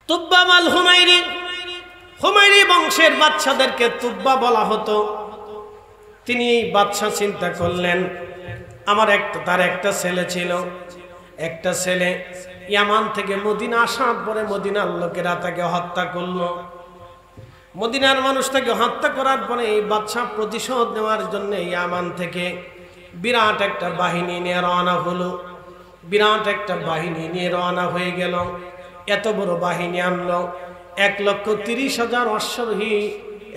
তুব্বা আল হুমায়রি, হুমায়রি বংশের বাদশাদেরকে তুব্বা বলা হতো। তিনি বাদশা চিন্তা করলেন, আমার তার একটা ছেলে ছিল। একটা ছেলে ইয়ামান থেকে মদিনা আসার পরে মদিনার লোকেরা তাকে হত্যা করলো। মদিনার মানুষ তাকে হত্যা করার পরে এই বাদশা প্রতিশোধ নেওয়ার জন্য ইয়ামান থেকে বিরাট একটা বাহিনী নিয়ে রওনা হলো। বিরাট একটা বাহিনী নিয়ে রওনা হয়ে গেল। এত বড় বাহিনী আনলো, 1,30,000 অশ্বারোহী,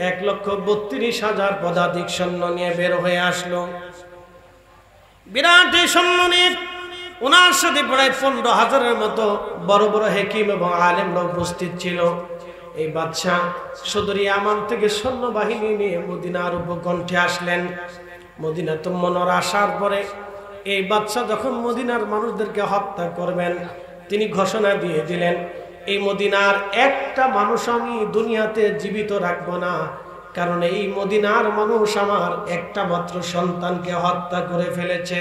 1,32,000 পদাতিক সৈন্য নিয়ে বের হয়ে আসলো। বিরাট এই সৈন্য নিয়ে ওনার সাথে প্রায় 15,000-এর মতো বড় বড় হেকিম এবং আলেমরা উপস্থিত ছিল। এই বাদশাহ সুদূর ইয়ামান থেকে সৈন্যবাহিনী নিয়ে মদিনার উপকণ্ঠে আসলেন। মদিনাতুল মুনাওয়ারা আসার পরে এই বাদশাহ যখন মদিনার মানুষদেরকে হত্যা করবেন, তিনি ঘোষণা দিয়ে দিলেন, এই মদিনার একটা মানুষ আমি দুনিয়াতে জীবিত রাখবো না, কারণ এই মদিনার মানুষ আমার একটা মাত্র সন্তানকে হত্যা করে ফেলেছে।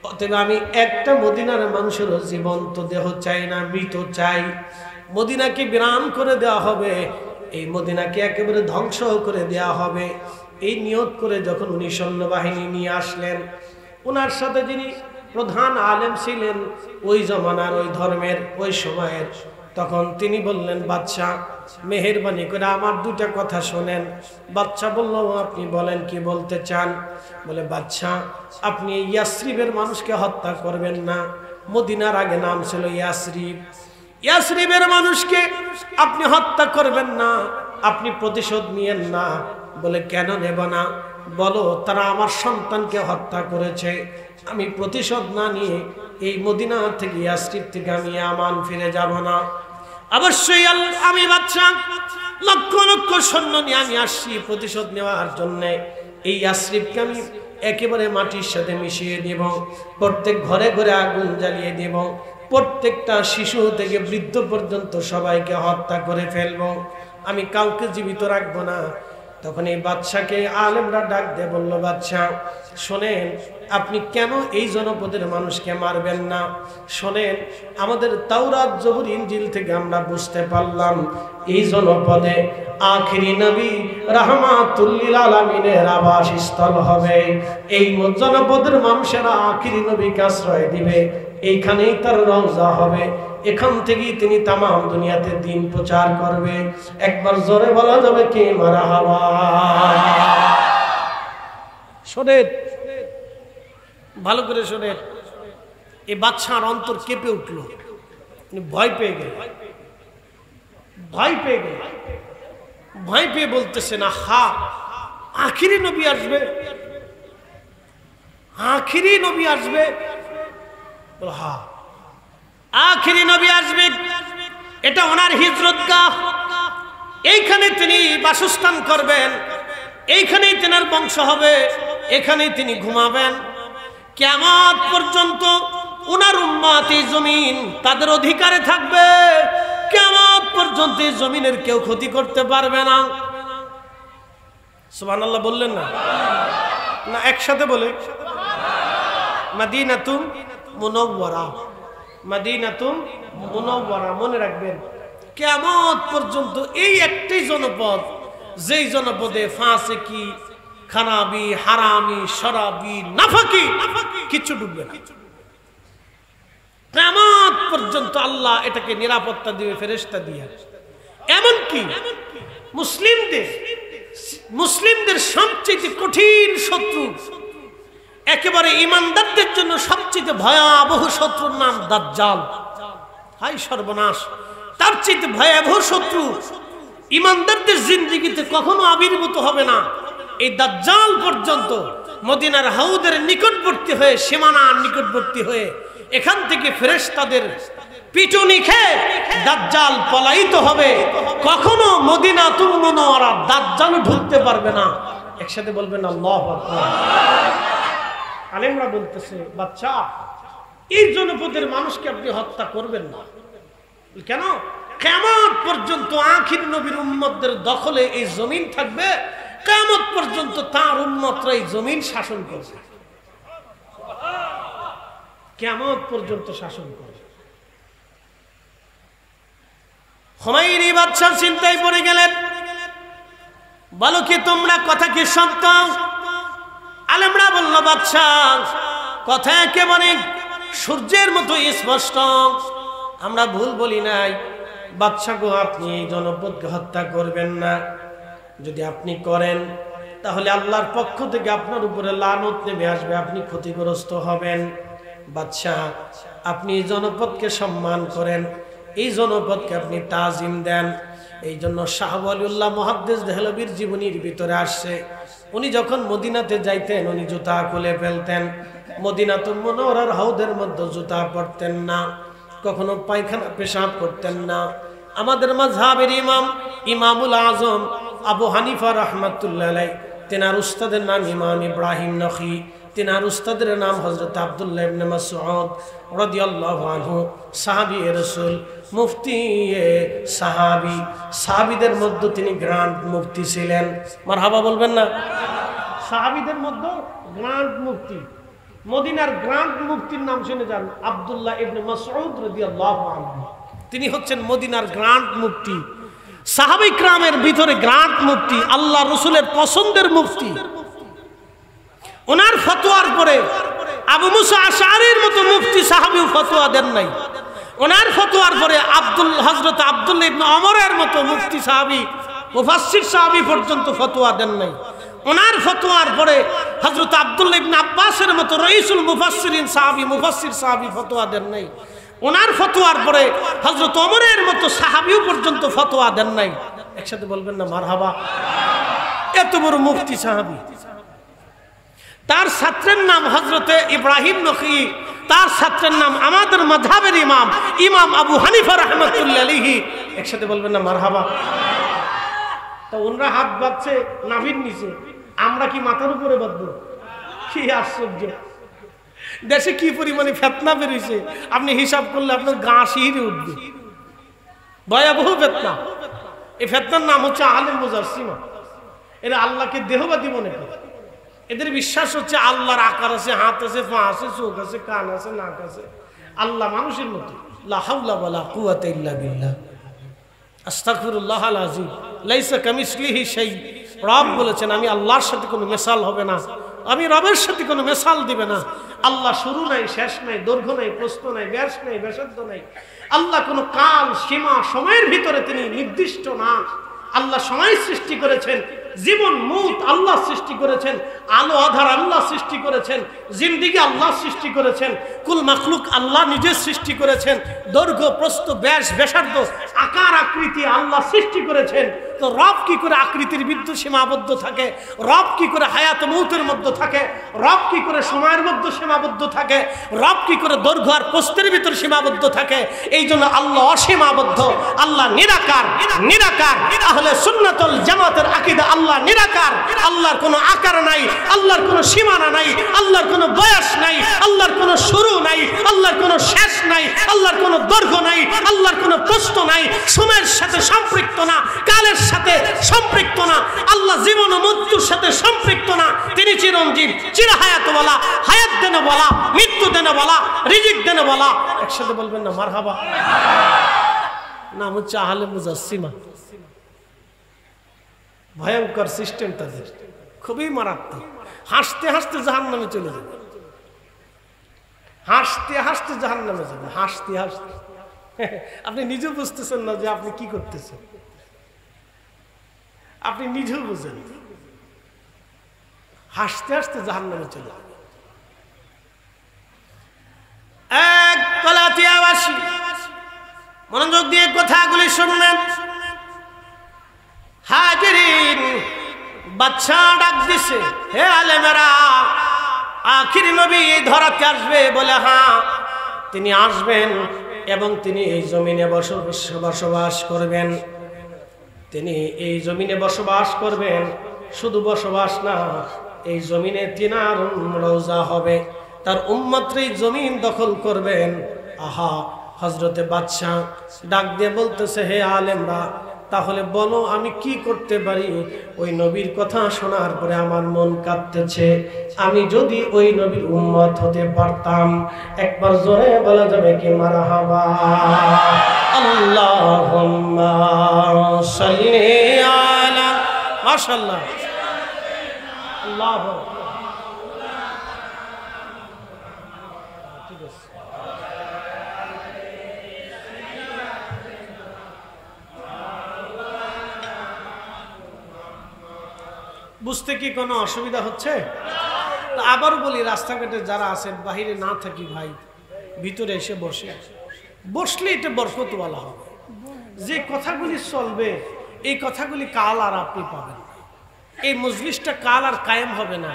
অতএব আমি একটা মদিনার মানুষের জীবন্ত দেহ চাই না, মৃত চাই। মদিনাকে বিরাম করে দেওয়া হবে, এই মদিনাকে একেবারে ধ্বংস করে দেওয়া হবে। এই নিয়ত করে যখন উনি সৈন্যবাহিনী নিয়ে আসলেন, ওনার সাথে যিনি প্রধান আলেম ছিলেন ওই জমানার, ওই ধর্মের, ওই সময়ের, তখন তিনি বললেন, বাদশাহ মেহেরবানি করে আমার দুটা কথা শোনেন। বাদশাহ বলল, আপনি বলেন, কি বলতে চান? বলে, বাদশাহ আপনি ইয়াসরিবের মানুষকে হত্যা করবেন না। মদিনার আগে নাম ছিল ইয়াসরিব। ইয়াসরিবের মানুষকে আপনি হত্যা করবেন না, আপনি প্রতিশোধ নিয়েন না। বলে, কেন নেব না? বলো, তারা আমার সন্তানকে হত্যা করেছে, আমি প্রতিশোধ না নিয়ে এই মদিনা থেকে, ইয়াসরিব থেকে আমি ইয়ামান ফিরে যাব না। অবশ্যই আমি বাদশাহ লক্ষ লক্ষ সৈন্য নিয়ে আমি আসছি প্রতিশোধ নেওয়ার জন্য। এই ইয়াসরিবকে আমি একেবারে মাটির সাথে মিশিয়ে দেব, প্রত্যেক ঘরে ঘরে আগুন জ্বালিয়ে দেব, প্রত্যেকটা শিশু থেকে বৃদ্ধ পর্যন্ত সবাইকে হত্যা করে ফেলবো, আমি কাউকে জীবিত রাখবো না। তখন এই বাদশাকে আলেমরা ডাক দিয়ে বলল, বাদশাহ শোনেন, আপনি কেন এই জনপদের মানুষকে মারবেন না? শোনেন, আমাদের তাওরাত জবুর ইনজিল থেকে আমরা বুঝতে পারলাম এই জনপদে আখিরি নবী রাহমাতুল লিল আলামিনের আবাসস্থল হবে। এই জনপদের মানুষেরা আখিরি নবীকে আশ্রয় দিবে, এইখানেই তার রওজা হবে, এখান থেকেই তিনি তামাম দুনিয়াতে দ্বীন প্রচার করবে। একবার জোরে বলা যাবে কি মারহাবা? শোনেন, ভালো করে শোনেন। এই বাদশার অন্তর কেঁপে উঠল, ভয় পেয়ে গেল, ভয় পেয়ে গেল, ভয় পেয়ে বলতেছে, না হা, আখিরি নবী আসবে, আখিরি নবী আসবে। হা, আখিরি নবী আসবে, এটা ওনার হিজরতগাহ, এইখানে তিনি বাসস্থান করবেন, এইখানেই তেনার বংশ হবে, এখানেই তিনি ঘুমাবেন। কিয়ামত পর্যন্ত ওনার উম্মত এই জমিন তাদের অধিকারে থাকবে, কিয়ামত পর্যন্ত এই জমিনের কেউ ক্ষতি করতে পারবে না। সুবহানাল্লাহ বললেন না? না একসাথে বলে, মদিনাতুল মুনাওয়ারা, মদিনাতুল মুনাওয়ারা। মনে রাখবেন, কিয়ামত পর্যন্ত এই একটাই জনপদ, যেই জনপদে ফাসিকি, খানাবি, হারামি, শরাবি, নাফাকি কিছু ঢুকবে না। কিয়ামত পর্যন্ত আল্লাহ এটাকে নিরাপত্তা দিবে ফেরেশতা দিয়ে। এমনকি মুসলিমদের সবচেয়ে কঠিন শত্রু, একেবারে ইমানদারদের জন্য সবচেয়ে ভয়াবহ শত্রুর নাম দাজ্জাল। হাই সর্বনাশ, তার চেয়ে ভয়াবহ শত্রু ইমানদারদের জিন্দেগিতে কখনো আবির্ভূত হবে না। এই দাজ্জাল পর্যন্ত মদিনার হাউদের নিকটবর্তী হয়ে, সীমানার নিকটবর্তী হয়ে, এখান থেকে ফেরেশতাদের পিটুনি খেয়ে দাজ্জাল পলায়িত হবে। কখনো মদিনাতুল মুনাওয়ারা দাজ্জাল ঢুকতে পারবে না। একসাথে বলবেন আল্লাহু আকবার। আলেমরা বলতেছে, বাচ্চা এই জনপদের মানুষকে আপনি হত্যা করবেন না। কেন? কিয়ামত পর্যন্ত আখির নবীর উম্মতদের দখলে এই জমিন থাকবে, কিয়ামত পর্যন্ত তার উম্মতরা এই জমিন শাসন করবে, কিয়ামত পর্যন্ত শাসন করবে। হুমায়রি বাদশা চিন্তায় পড়ে গেলেন, বলো কি তোমরা কথা কি সত্য? আলেমরা বলল, বাদশা কথা একেবারে সূর্যের মতো স্পষ্ট, আমরা ভুল বলি নাই। বাদশা গো, আপনি এই জনপদকে হত্যা করবেন না। যদি আপনি করেন তাহলে আল্লাহর পক্ষ থেকে আপনার উপরে লানত নেমে আসবে, আপনি ক্ষতিগ্রস্ত হবেন। বাদশা, আপনি এই জনপদকে সম্মান করেন, এই জনপদকে আপনি তাজিম দেন। এই জন্য শাহ ওয়ালিউল্লাহ মুহাদ্দিস দেহলভীর জীবনীর ভিতরে আসছে, উনি যখন মদিনাতে যাইতেন উনি জুতা খুলে ফেলতেন। মদিনাতুল মুনাওয়ারার হাউদের মধ্যে জুতা পরতেন না, কখনো পায়খানা পেশাব করতেন না। আমাদের মাযহাবের ইমাম ইমামুল আজম আবু হানিফা রাহমাতুল্লাহ আলাইহি, তেনার উস্তাদের নাম ইমাম ইব্রাহিম নখী, তেনার উস্তাদের নাম হযরত আব্দুল্লাহ ইবনে মাসউদ রাদিয়াল্লাহু আনহু, সাহাবী রাসূল, মুফতি সাহাবী, সাহাবীদের মধ্যে তিনি গ্র্যান্ড মুফতি ছিলেন। মারহাবা বলবেন না? সাহাবীদের মধ্যে গ্র্যান্ড মুফতি, মদিনার গ্র্যান্ড মুফতির নাম শুনে যান, আব্দুল্লাহ ইবনে মাসউদ রাদিয়াল্লাহু আনহু। তিনি হচ্ছেন মদিনার গ্র্যান্ড মুফতি, সাহাবী কিরামের ভিতরে গ্র্যান্ড মুফতি, আল্লাহ রাসূলের পছন্দের মুফতি। ওনার ফতোয়ার পরে আবু মুসা আশআরীর মতো মুফতি সাহাবী ফতোয়া দেন নাই। ওনার ফতোয়ার পরে হযরত আব্দুল্লাহ ইবনে ওমরের মতো মুফতি সাহাবী, মুফাসসির সাহাবী পর্যন্ত ফতোয়া দেন নাই। ওনার ফতোয়ার পরে হযরত আব্দুল্লাহ ইবনে আব্বাসের মতো রাইসুল মুফাসসিরিন সাহাবী, মুফাসসির সাহাবী ফতোয়া দেন নাই। ওনার ফতোয়ার পরে হযরত ওমরের মতো সাহাবীও পর্যন্ত ফতোয়া দেন নাই। একসাথে বলবেন না মারহাবা? এত বড় মুফতি সাহাবী। তার ছাত্রের নাম হযরতে ইব্রাহিম নখী, তার ছাত্রের নাম আমাদের মাযহাবের ইমাম ইমাম আবু হানিফা রাহমাতুল্লাহি আলাইহি। একসাথে বলবেন না মারহাবা? তা ওনরা হাত বাঁধছে নাভির নিচে, আমরা কি মাথার উপরে বাঁধবো? কি আশ্চর্য! দেশে কি পরিমাণে ফিতনা বেরিয়েছে, আপনি হিসাব করলে আপনার গা শিহরে উঠবে। ভয়াবহ ফিতনা। এই ফিতনার নাম হচ্ছে আলেম মুজাসসিমা। এরা আল্লাহকে দেহবাদী মনে করে। এদের বিশ্বাস হচ্ছে আল্লাহর আকার আছে, হাত আছে, পা আছে, চোখ আছে, কান আছে, নাক আছে। আল্লাহ মানুষের মতো। লা হাওলা ওয়ালা কুওয়াতা ইল্লা বিল্লাহ। আস্তাগফিরুল্লাহাল আযীম। লাইসা কামিসলিহি শাই। রব বলেছেন, আমি আল্লাহর সাথে কোনো মিসাল হবে না, আমি রবের সাথে কোনো মিসাল দিবে না। আল্লাহ শুরু নাই, শেষ নাই, দৈর্ঘ্য নাই, প্রস্থ নাই, ব্যাস নাই, ব্যাসার্ধ নাই। আল্লাহ কোনো কাল সীমা সময়ের ভিতরে তিনি নির্দিষ্ট না। আল্লাহ সময় সৃষ্টি করেছেন, জীবন মুত আল্লাহ সৃষ্টি করেছেন, আলো আধার আল্লাহ সৃষ্টি করেছেন, জিন্দিগি আল্লাহ সৃষ্টি করেছেন, কুল মাখলুক আল্লাহ নিজে সৃষ্টি করেছেন, দৈর্ঘ্য প্রস্থ ব্যাস ব্যাসার্ধ আকার আকৃতি আল্লাহ সৃষ্টি করেছেন। তো রব কি করে আকৃতির বিদ্যুৎ সীমাবদ্ধ থাকে? রব কি করে হায়াত মৌতের মধ্যে থাকে? রব কি করে সময়ের মধ্যে সীমাবদ্ধ থাকে? রব কি করে দৈর্ঘ্য আর প্রস্থের ভিতর সীমাবদ্ধ থাকে? এই জন্য আল্লাহ অসীমাবদ্ধ, আল্লাহ নিরাকার। নিরাকার আহলে সুন্নাতুল জামাতের আকীদা, আল্লাহ নিরাকার। আল্লাহর কোনো আকার নাই, আল্লাহর কোনো সীমানা নাই, আল্লাহর কোনো বয়স নাই, আল্লাহর কোনো শুরু নাই, আল্লাহর কোনো শেষ নাই, আল্লাহর কোনো দৈর্ঘ্য নাই, আল্লাহর কোনো প্রস্থ নাই, সময়ের সাথে সম্পৃক্ত না, কালের সাথে সম্পৃক্ত না, আল্লাহ জীবন ও মৃত্যুর সাথে সম্পৃক্ত না। তিনি চিরঞ্জীব, চিরহায়াতওয়ালা, হায়াত দেনওয়ালা, মৃত্যু দেনওয়ালা, রিজিক দেনওয়ালা। একসাথে বলবেন না মারহাবা? নাম হচ্ছে আহলে মুজাসসিমা। ভয়ঙ্কর সিস্টেম তাদের, খুবই মারাত্মক। হাসতে হাসতে জাহান্নামে চলে যাবে, হাসতে হাসতে জাহান্নামে যাবে, হাসতে হাসতে। আপনি নিজেও বুঝতেছেন না যে আপনি কি করতেছেন, আপনি নিজেও বুঝেন। হাসতে হাসতে জাহান্নামে চলে যাবে। এক গলাতিয়াবাসী মনোযোগ দিয়ে কথাগুলি শুনলেন। হাজিরিন, বাদশা ডাক দিছে, হে আলেমেরা, আখির নবী ধরাতে আসবে বলে? হ্যাঁ, তিনি আসবেন এবং তিনি এই জমিনে বসবাস করবেন। তিনি এই জমিনে বসবাস করবেন, শুধু বসবাস না, এই জমিনে তিনার রওজা হবে, তার উম্মতই জমিন দখল করবেন। আহা, হযরতে বাদশা ডাক দিয়ে বলতেছে, হে আলেমরা, তাহলে বলো আমি কি করতে পারি? ওই নবীর কথা শোনার পরে আমার মন কাঁদতেছে। আমি যদি ওই নবীর উম্মত হতে পারতাম। একবার জোরে বলা যাবে কি মারহাবা? আল্লাহুম্মা সাল্লি আলা, মাশাআল্লাহ, আল্লাহু বুঝতে কি কোনো অসুবিধা হচ্ছে? আবার বলি, রাস্তাঘাটে যারা আছেন বাহিরে না থাকি ভাই, ভিতরে এসে বসলে এটা বরকত বলা হবে। যে কথাগুলি চলবে এই কথাগুলি কাল আর আপনি পাবেন। এই মজলিসটা কাল আর কায়েম হবে না।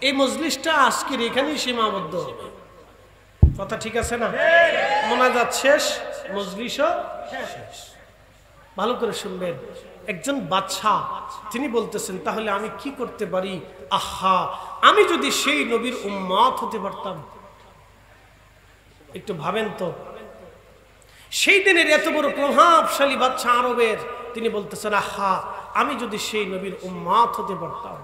এই মজলিসটা আজকের এখানেই সীমাবদ্ধ হবে। কথা ঠিক আছে না? মোনাজাত শেষ, মজলিসও শেষ। ভালো করে শুনবেন। একজন বাদশা তিনি বলতেছেন, তাহলে আমি কি করতে পারি? আহা, আমি যদি সেই নবীর উম্মত হতে পারতাম। একটু ভাবেন তো, সেই দিনের এত বড় প্রভাবশালী বাদশা আরবের, তিনি বলতেছেন আহা, আমি যদি সেই নবীর উম্মত হতে পারতাম।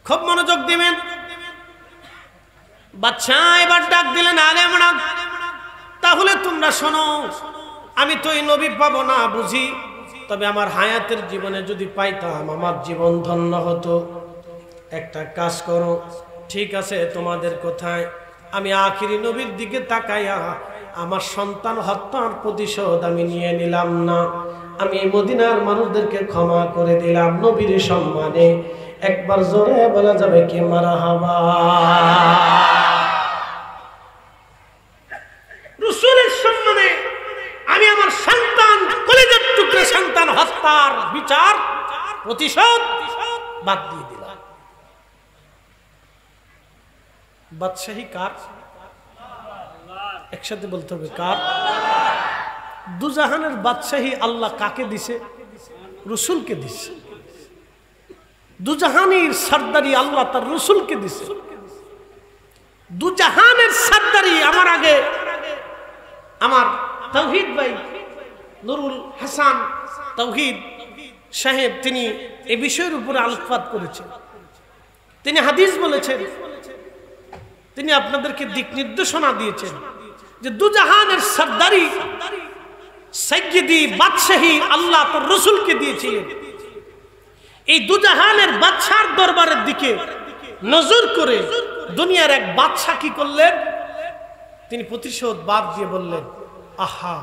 খুব মনোযোগ দিবেন। বাদশা এবার ডাক দিলেন, আলেমরা, তাহলে তোমরা শোনো, আমি তো এই নবী পাবো না বুঝি, তবে আমার হায়াতের জীবনে যদি পাইতাম আমার জীবন ধন্য হতো। একটা কাজ করো, ঠিক আছে তোমাদের কোথায়, আমি আখিরি নবীর দিকে তাকাইয়া আমার সন্তান হত্যার প্রতিশোধ আমি নিয়ে নিলাম না, আমি মদিনার মানুষদেরকে ক্ষমা করে দিলাম নবীর সম্মানে। একবার জোরে বলা যাবে কি মারহাবা? রাসূলের সম্মানে আমি আমার সন্তান, কলিজার টুকরা সন্তান হত্যার বিচার প্রতিশোধ বাদ দিয়ে দিলাম। বাদশাহী কার? একসাথে বলতে হবে কার? দুজাহানের বাদশাহী আল্লাহ কাকে দিছে? রাসূলকে দিছে। দুজাহানের সরদারি আল্লাহ তার রাসূলকে দিছে। দুজাহানের সরদারি আমার আগে আমার তাওহীদ ভাই নুরুল হাসান তাওহীদ সাহেব, তিনি এই বিষয়ের উপরে আলোকপাত করেছেন, তিনি হাদিস বলেছেন, তিনি আপনাদেরকে দিক নির্দেশনা দিয়েছেন যে দুজাহানের সরদারি সাইয়্যিদি বাদশাহী আল্লাহ তার রাসূলকে দিয়েছিলেন। এই দুজাহানের বাদশার দরবারের দিকে নজর করে দুনিয়ার এক বাদশা কি করলেন? তিনি প্রতিশোধ বাদ দিয়ে বললেন, আহা,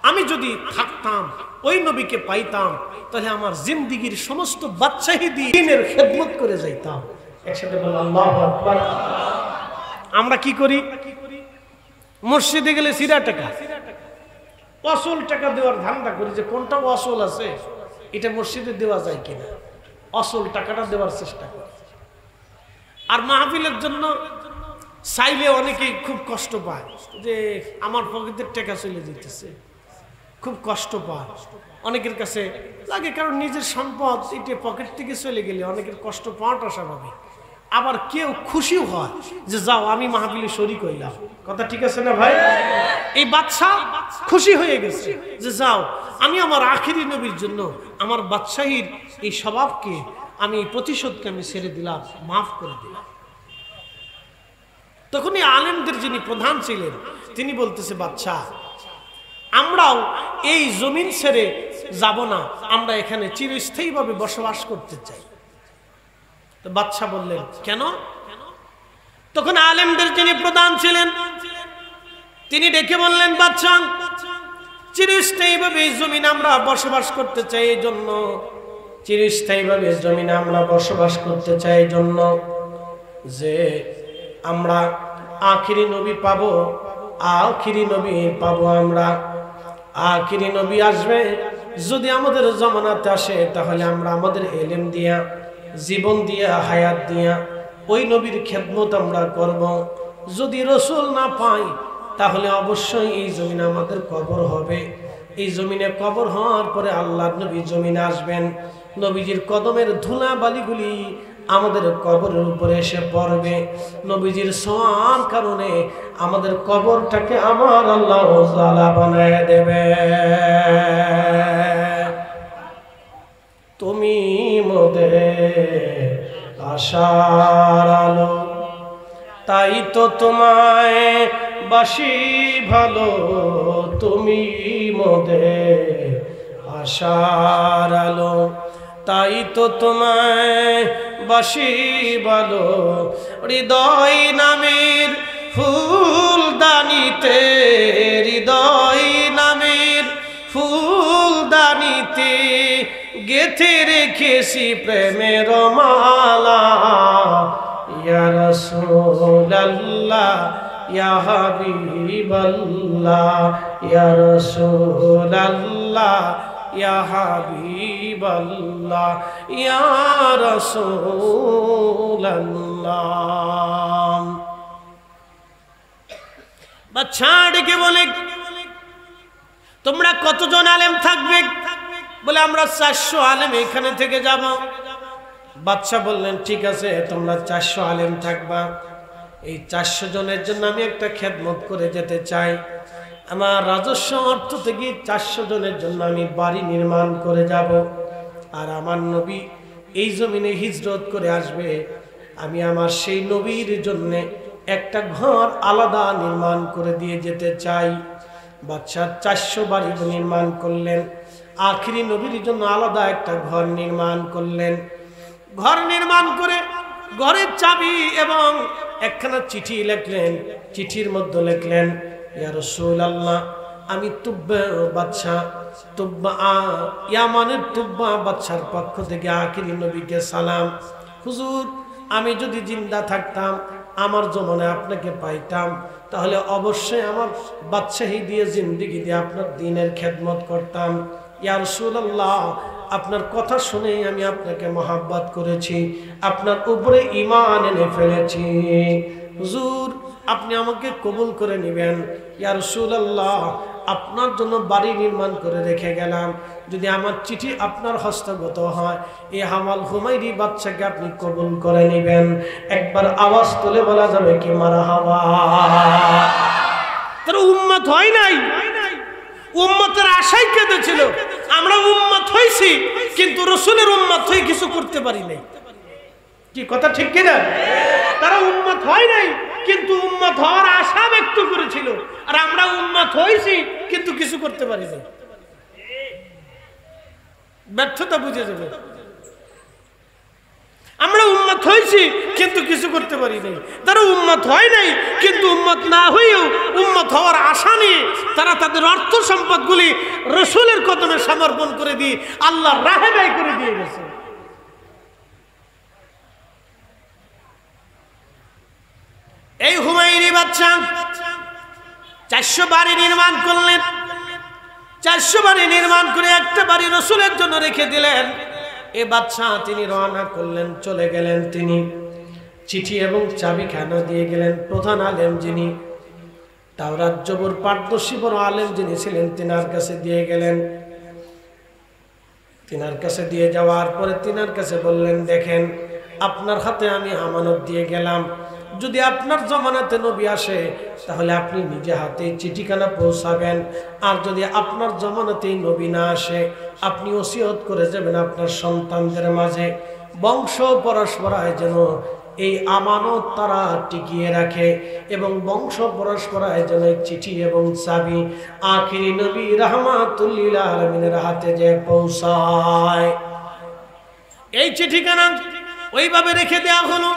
আমি যদি থাকতাম, ওই নবীকে পাইতাম, তাহলে আমার জিন্দেগীর সমস্ত বাদশাহী দিয়ে দ্বীনের খেদমত করে যাইতাম। একসাথে বললাম আল্লাহু আকবার। আমরা কি করি? মসজিদে গেলে সিরা টাকা, অসল টাকা দেওয়ার ধান্দা করি, যে কোনটা অসল আছে এটা মসজিদে দেওয়া যায় কিনা, অসল টাকাটা দেওয়ার চেষ্টা করি। আর মাহফিলের জন্য চাইলে অনেকেই খুব কষ্ট পায়, যে আমার পকেটের টাকা চলে যেতেছে, খুব কষ্ট পায়। অনেকের কাছে লাগে, কারণ নিজের সম্পদ এটা পকেট থেকে চলে গেলে অনেকের কষ্ট পাওয়াটা স্বাভাবিক। আবার কেউ খুশিও হয় যে যাও আমি মাহফিলে শরীক হইলাম। কথা ঠিক আছে না ভাই? এই বাদশা খুশি হয়ে গেছে যে যাও, আমি আমার আখিরি নবীর জন্য আমার বাদশাহীর এই স্বভাবকে, আমি এই প্রতিশোধকে আমি ছেড়ে দিলাম, মাফ করে দিলাম। তখন এই আলেমদের যিনি প্রধান ছিলেন তিনি বলতেছে, বাদশা, আমরাও এই জমিন ছেড়ে যাব না, আমরা এখানে চিরস্থায়ীভাবে বসবাস করতে চাই। তো বাদশা বললেন, কেন? তখন আলেমদের যিনি প্রধান ছিলেন তিনি ডেকে বললেন, বাদশা, চিরস্থায়ীভাবে এই জমিন আমরা বসবাস করতে চাই, এই জন্য চিরস্থায়ীভাবে জমিনে আমরা বসবাস করতে চাই, এই জন্য যে আমরা আখিরি নবী পাবো, আখিরি নবী পাবো আমরা। আখিরি নবী আসবে, যদি আমাদের জামানাতে আসে, তাহলে আমরা আমাদের ইলম দিয়া, জীবন দিয়া, হায়াত দিয়া ওই নবীর খেদমত আমরা করব। যদি রাসূল না পাই, তাহলে অবশ্যই এই জমিনে আমাদের কবর হবে। এই জমিনে কবর হওয়ার পরে আল্লাহর নবী জমিনে আসবেন, নবীজির কদমের ধুলা বালিগুলি আমাদের কবরের উপরে এসে পড়বে। নবীজির ছোঁয়ার কারণে আমাদের কবরটাকে আমার আল্লাহ তাআলা বানায় দেবে। বাসি ভালো তুমি মোদের আশার আলো, তাই তো তোমায় বাসি ভালো। হৃদয় নামের ফুলদানিতে, হৃদয় নামের ফুলদানিতে গেথে রেখেছি প্রেমের মালা। ইয়া রাসূলুল্লাহ ইয়া হাবিবাল্লাহ, ইয়া রাসূলুল্লাহ ইয়া হাবিবাল্লাহ, ইয়া রাসূলুল্লাহ। বাদশা ডেকে বলে, তোমরা কতজন আলেম থাকবে? বলে আমরা 400 আলেম এখানে থেকে যাব। বাদশা বললেন ঠিক আছে, তোমরা 400 আলেম থাকবা। এই 400 জনের জন্য আমি একটা খেদমত করে যেতে চাই। আমার রাজস্ব অর্থ থেকে 400 জনের জন্য আমি বাড়ি নির্মাণ করে যাব। আর আমার নবী এই জমিনে হিজরত করে আসবে, আমি আমার সেই নবীর জন্য একটা ঘর আলাদা নির্মাণ করে দিয়ে যেতে চাই। বাদশা 400 বাড়ি নির্মাণ করলেন, আখিরি নবীর জন্য আলাদা একটা ঘর নির্মাণ করলেন। ঘর নির্মাণ করে ঘরের চাবি এবং একখানা চিঠি লিখলেন। চিঠির মধ্যে লিখলেন, ইয়া রাসূলুল্লাহ, আমি তুব্বা বাদশা, তুব্বা ইয়ামানের তুব্বা বাদশার পক্ষ থেকে আখিরি নবীকে সালাম। হুজুর, আমি যদি জিন্দা থাকতাম, আমার জমানায় আপনাকে পাইতাম, তাহলে অবশ্যই আমার বাদশাহী দিয়ে জিন্দেগি দিয়ে আপনার দ্বীনের খেদমত করতাম। ইয়া রাসূলুল্লাহ, আপনার কথা শুনেই আমি আপনাকে মহব্বত করেছি, আপনার উপরে ঈমান এনে ফেলেছি। হুজুর, আপনি আমাকে কবুল করে নেবেন। ইয়া রাসূলুল্লাহ, আপনার জন্য বাড়ি নির্মাণ করে রেখে গেলাম, যদি আমার চিঠি আপনার হস্তগত হয়, এই হামাল হুমায়রি বাদশাকে আপনি কবুল করে নেবেন। একবার আওয়াজ তুলে বলা যাবে কি মারহাবা। তার উম্মত হয় নাই, উম্মতের আশায় কেঁদেছিল। আমরা উম্মত হইছি, কিন্তু রাসূলের উম্মত হয়ে কিছু করতে পারি নাই। কি কথা ঠিক কিনা? তারা উম্মত হয় নাই, কিন্তু উম্মত হওয়ার আশা ব্যক্ত করেছিল। আর আমরা উম্মত হইছি, কিন্তু কিছু করতে পারি নাই। ব্যর্থতা বুঝে যাবে। আমরা উম্মত হইছি, কিন্তু কিছু করতে পারি নাই। তারা উম্মত হয় নাই, কিন্তু উম্মত না হয়েও উম্মত হওয়ার আশা নিয়ে তারা তাদের অর্থ সম্পদগুলি রাসূলের কদমে সমর্পণ করে দিয়ে আল্লাহর রাহে ব্যয় করে দিয়ে গেছে। এই হুমায়ুনি বাদশা 400 বাড়ি নির্মাণ করলেন। 400 বাড়ি নির্মাণ করে একটা বাড়ি রাসূলের জন্য রেখে দিলেন। এ বাদশা তিনি রওনা করলেন, চলে গেলেন। তিনি চিঠি এবং চাবিখানা দিয়ে গেলেন। প্রধান আলেম যিনি, তাওরাত জবর পারদর্শী বড় আলেম যিনি ছিলেন, তিনার কাছে দিয়ে গেলেন। তিনার কাছে দিয়ে যাওয়ার পরে তিনার কাছে বললেন, দেখেন, আপনার হাতে আমি আমানত দিয়ে গেলাম, যদি আপনার জমানাতে নবী আসে তাহলে আপনি নিজে হাতে চিঠিখানা পৌঁছাবেন। আর যদি আপনার জমানাতেই নবী না আসে, আপনি ওসিয়ত করে যাবেন আপনার সন্তানদের মাঝে, বংশ পরস্পরায় যেন এই আমানত তারা টিকিয়ে রাখে এবং বংশ পরস্পরায় যেন চিঠি এবং চাবি আখিরি নবী রাহমাতুল লিল আলামিনের হাতে যে পৌঁছায়। এই চিঠিখানা ওইভাবে রেখে দেওয়া হলো।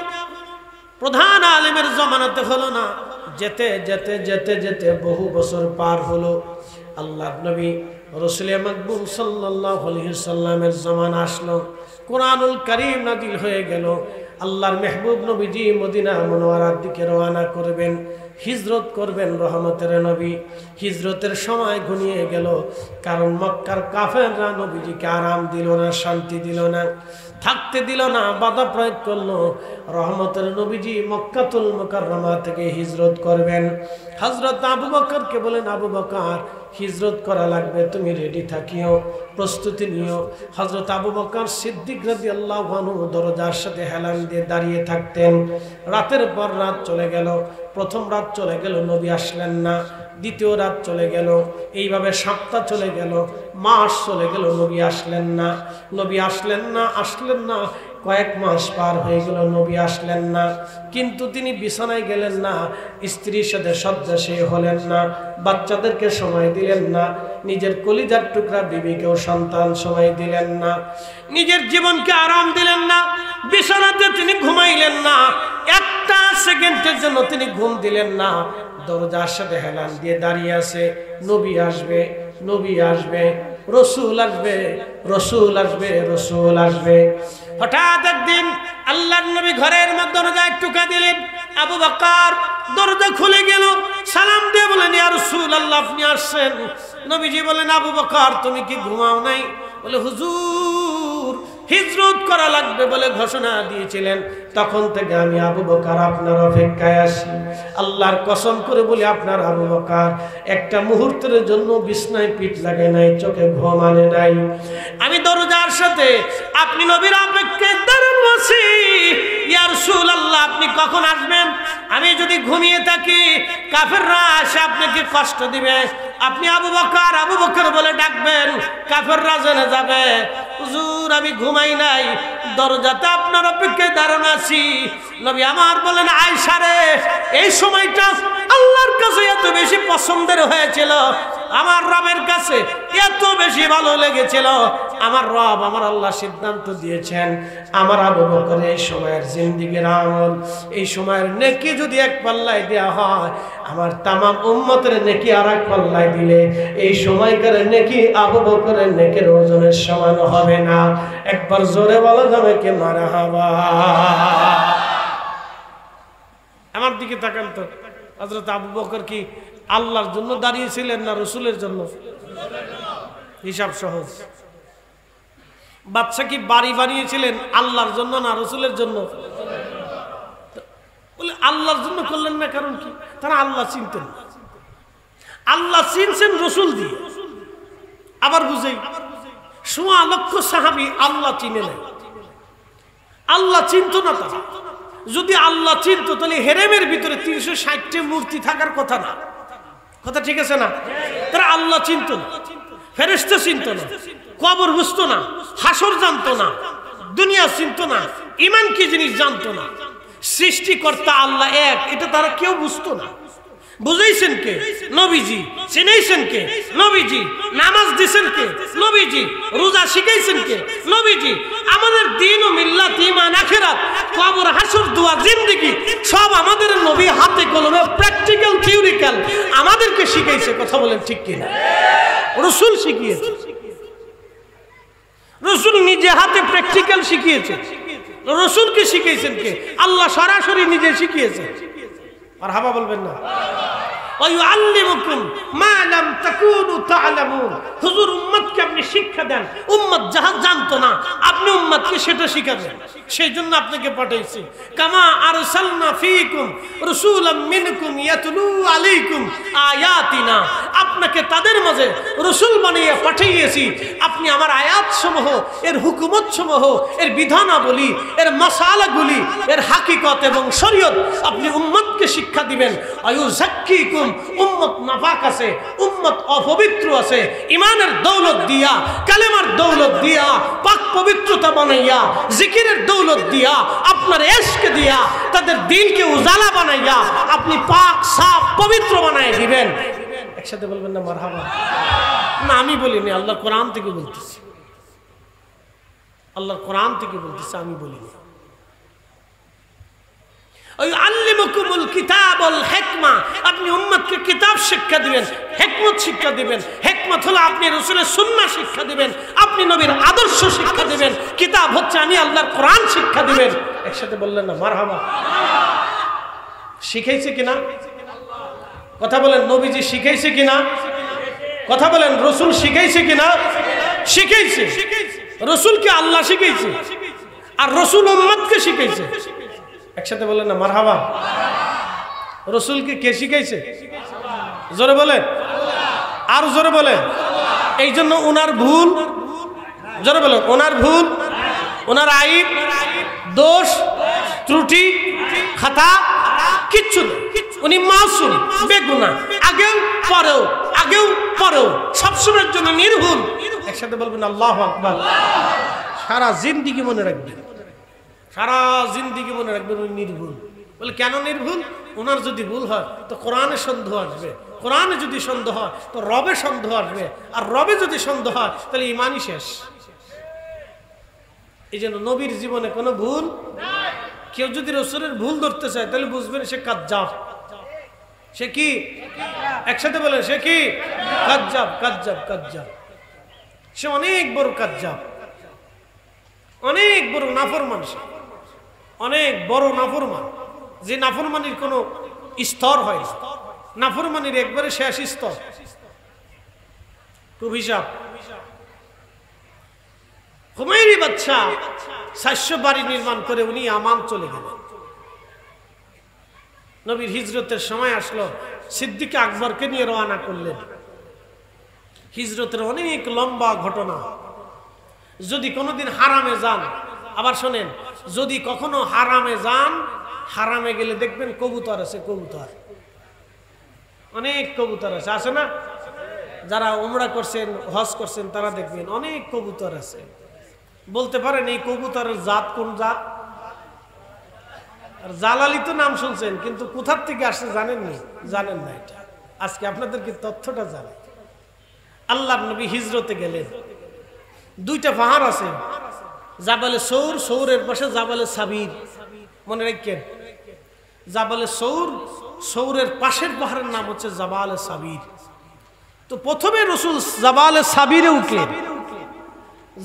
প্রধান আলেমের জমানাতে হলো না, যেতে যেতে যেতে যেতে বহু বছর পার হলো। আল্লাহর নবী রাসূল মাকবুল সাল্লাল্লাহু আলাইহি সাল্লামের জমানা আসলো। কুরআনুল কারীম নাযিল হয়ে গেল। আল্লাহর মেহবুব নবীজি মদিনা মুনাওয়ারার দিকে রওনা করবেন, হিজরত করবেন। রহমতের নবী হিজরতের সময় ঘনিয়ে গেল, কারণ মক্কার কাফেররা নবীজিকে আরাম দিল না, শান্তি দিল না, থাকতে দিল না, বাধা প্রয়োগ করলো। রহমতের নবীজি মক্কাতুল মুকাররমা থেকে হিজরত করবেন। হযরত আবু বকরকে বলেন, আবু বকর, হিজরত করা লাগবে, তুমি রেডি থাকিও, প্রস্তুতি নিও। হযরত আবু বকর সিদ্দিক রাদিয়াল্লাহু আনহু দরজার সাথে হেলান দিয়ে দাঁড়িয়ে থাকতেন। রাতের পর রাত চলে গেল। প্রথম রাত চলে গেল, নবী আসলেন না। দ্বিতীয় রাত চলে গেল। এইভাবে সপ্তাহ চলে গেল, মাস চলে গেল, নবী আসলেন না। নবী আসলেন না, আসলেন না। কয়েক মাস পার হয়ে গেল, নবী আসলেন না। কিন্তু তিনি বিছানায় গেলেন না, স্ত্রীর সাথে শয্যাশায়ী হলেন না, বাচ্চাদেরকে সময় দিলেন না, নিজের কলিজার টুকরা বিবিকেও সন্তান সময় দিলেন না, নিজের জীবনকে আরাম দিলেন না, বিছানাতে তিনি ঘুমাইলেন না, একটা সেকেন্ডের জন্য তিনি ঘুম দিলেন না। দরজার সাথে হেলান দিয়ে দাঁড়িয়ে আছে, নবী আসবে, নবী আসবে, রসুল আসবে, রসুল আসবে, রসুল আসবে। হঠাৎ একদিন আল্লাহর নবী ঘরের মধ্যে দরজায় টোকা দিলেন। আবু বকর দরজা খুলে গেল, সালাম দিয়ে বলেন, ইয়া রাসূলুল্লাহ, আপনি আসছেন। নবীজি বলেন, আবু বকর তুমি কি ঘুমাও নাই? বলে, হুজুর হিজরত করা লাগবে বলে ঘোষণা দিয়েছিলেন, তখন থেকে আমি আবু বকর আপনার অপেক্ষায় আছি। আল্লাহর কসম করে বলি, আপনার আবু বকর একটা মুহূর্তের জন্য বিছনায় পিঠ লাগে নাই, চোখে ঘুম আনে নাই। আমি দরজার সাথে আপনি নবীর অপেক্ষায় দাঁড়ানো আছি। ইয়া রাসূলুল্লাহ, আপনি কখন আসবেন? আমি যদি ঘুমিয়ে থাকি কাফেররা এসে আপনাকে কষ্ট দিবে, আপনি আবু বকর আবু বকর বলে ডাকবেন, কাফেররা জেনে যাবে হুজুর আমি ঘুমাই নাই, দরজাতে আপনার অপেক্ষায় দাঁড়ানো আছি। নবী আমার বলেন, আয়েশা রে, এই সময়টা আল্লাহর কাছে এত বেশি পছন্দের হয়েছিল, আমার রবের কাছে এত বেশি ভালো লেগেছিল, আমার রব আমার আল্লাহ সিদ্ধান্ত দিয়েছেন আমার আবু বকর এই সময়ের জিন্দেগির আমল, এই সময়ের নেকি যদি এক পাল্লায় দেওয়া হয়, আমার তামাম উম্মতের নেকি আর এক পাল্লায় দিলে এই সময়কার নেকি আবু বকরের নেকির ওজনের সমান হবে না। একবার জোরে বলা যাবে কি মারহাবা। আমার দিকে তাকান তো, হযরত আবু বকর কি আল্লাহর জন্য দাঁড়িয়েছিলেন না রসুলের জন্য? হিসাব সহজ। বাদশা কি বাড়ি বানিয়েছিলেন আল্লাহর জন্য না রসুলের জন্য? বলে আল্লাহর জন্য করলেন না, কারণ কি? তারা আল্লাহ চিনতেন। আল্লাহ চিনছেন রসুল দিয়ে। আবার বুঝেই, ১৬ লক্ষ সাহাবী আল্লাহ চিনে নেয়, আল্লাহ চিনত না তারা। যদি আল্লাহ চিনত তাহলে হেরেমের ভিতরে ৩৬০টি মূর্তি থাকার কথা না। কথা ঠিক আছে না? তারা আল্লাহ চিনত না, ফেরেশতা চিনত না, কবর বুঝতো না, হাসর জানতো না, দুনিয়া চিনত না, ঈমান কি জিনিস জানতো না, সৃষ্টিকর্তা আল্লাহ এক এটা তারা কেউ বুঝতো না। বুঝাইছেন কে? নবীজি। চিনাইছেন কে? নবীজি। নামাজ দিছেন কে? নবীজি। রোজা শিখাইছেন কে? নবীজি। আমাদের দ্বীন ও মিল্লাত, ঈমান, আখিরাত, কবর, হাসর, দোয়া, জিন্দেগি সব আমাদের নবী হাতে কলমে প্র্যাকটিক্যাল থিওরিক্যাল আমাদেরকে শিখাইছে। কথা বলেন ঠিক কিনা? রাসূল শিখিয়েছে, রাসূল নিজে হাতে প্র্যাকটিক্যাল শিখিয়েছে। রাসূলকে শিখাইছেন কে? আল্লাহ সরাসরি নিজে শিখিয়েছে। আর হাবা বলবেন না? ওয়ায়ুআল্লিমুকুম মা লাম তাকুনু তা'লামুন। হুজুর উম্মতকে আপনি শিক্ষা দেন, উম্মত যাহা জানতো না আপনি উম্মতকে সেটা শিখাবেন, সেই জন্য আপনাকে পাঠাইছি। কামা আরসালনা ফীকুম রাসূলাম মিনকুম ইয়াতলু আলাইকুম আয়াতিনা। আপনাকে তাদের মাঝে রাসূল বানিয়ে পাঠিয়েছি, আপনি আমার আয়াতসমূহ, এর হুকুমতসমূহ, এর বিধানাবলী, এর মাসালাগুলি, এর হাকিকত এবং শরীয়ত আপনি উম্মতকে শিক্ষা দিবেন। আয়ুযাক্কিকুম, উম্মত নাফাক আছে, উম্মত অপবিত্র আছে, ঈমানের দৌলত দিয়া, কালেমার দৌলত দিয়া, পাক পবিত্রতা বানাইয়া, জিকিরের দৌলত দিয়া, আপনার ইশক দিয়া তাদের দিলকে উজালা বানাইয়া আপনি পাক সাফ পবিত্র বানাই দিবেন। একসাথে বলবেন না মারহাবা? না আমি বলিনি, আল্লাহ কোরআন থেকে বলতেছি, আল্লাহ কোরআন থেকে বলতেছে, আমি বলিনি। আল্লিমুকুমুল কিতাব ওয়াল হিকমা, আপনি উম্মতকে কিতাব শিক্ষা দিবেন, হিকমত শিক্ষা দিবেন। হিকমত হলো আপনি রাসূলের সুন্নাহ শিক্ষা দিবেন, আপনি নবীর আদর্শ শিক্ষা দিবেন। কিতাব হচ্ছে আমি আল্লাহর কোরআন শিক্ষা দিবেন। একসাথে বললেন না মারহাবা? শিখাইছে কিনা? কথা বলেন। নবীজি শিখাইছে কিনা? কথা বলেন। রাসূল শিখাইছে কিনা? শিখাইছে। রাসূলকে আল্লাহ শিখাইছে আর রাসূল উম্মতকে শিখাইছে। একসাথে বলেন না মারহাবা? রাসূলকে কে শিখাইছে? জোরে বলেন, আর জোরে বলেন। এই জন্য ওনার ভুল, জোরে বলেন, ওনার ভুল, ওনার আইব, দোষ, ত্রুটি, খাতা কিচ্ছু নেই। উনি মাসুম, বেগুনাহ, আগেও পরেও, আগেও পরেও, সবসময়ের জন্য নির্ভুল। একসাথে বলবেন আল্লাহু আকবার। সারা জিন্দেগি মনে রাখবেন, সারা জিন্দিগি মনে রাখবেন উনি নির্ভুল। বলে কেন নির্ভুল? ওনার যদি ভুল হয় তো কোরআনে সন্দেহ আসবে, কোরআনে যদি সন্দেহ হয় তো রবে সন্দেহ আসবে, আর রবে যদি সন্দেহ হয় তাহলে ইমানই শেষ। এই জন্য নবীর জীবনে কোনো ভুল নাই। কেউ যদি রাসূলের ভুল ধরতে চায় তাহলে বুঝবেন সে কাজ্জাব। সে কি? একসাথে বলেন, সে কি? কাজ্জাব, কাজ্জাব, কাজ্জাব। সে অনেক বড় কাজ্জাব, অনেক বড় নাফরমান, সে অনেক বড় নাফরমান, যে নাফরমানির কোনো স্তর হয় না, নাফরমানির একবারে শেষ স্তর, খুব হিসাব। হুমায়ুনি বাদশা 400 বাড়ি নির্মাণ করে উনি আমান চলে গেলেন। নবীর হিজরতের সময় আসলো, সিদ্দিক আকবরকে নিয়ে রওনা করলেন। হিজরতের অনেক লম্বা ঘটনা। যদি কোনোদিন হারামে যান, আবার শোনেন, যদি কখনো হারামে যান, হারামে গেলে দেখবেন কবুতর আছে, কবুতর, অনেক কবুতর আছে, আছে না? যারা উমরা করছেন, হজ করছেন, তারা দেখবেন অনেক কবুতর আছে। বলতে পারেন এই কবুতরের জাত কোন জাত? আর জালালি তো নাম শুনছেন, কিন্তু কোথার থেকে আসছে জানেননি? জানেন না। এটা আজকে আপনাদেরকে তথ্যটা জানেন। আল্লাহর নবী হিজরতে গেলেন, দুইটা পাহাড় আছে, জাবালে সৌর, সৌরের পাশে জাবালে সাবির। মনে রাখেন, জাবালে সৌর, সৌরের পাশের পাহাড়ের নাম হচ্ছে জাবালে সাবির। তো প্রথমে রাসূল জাবালে সাবিরে উঠলেন।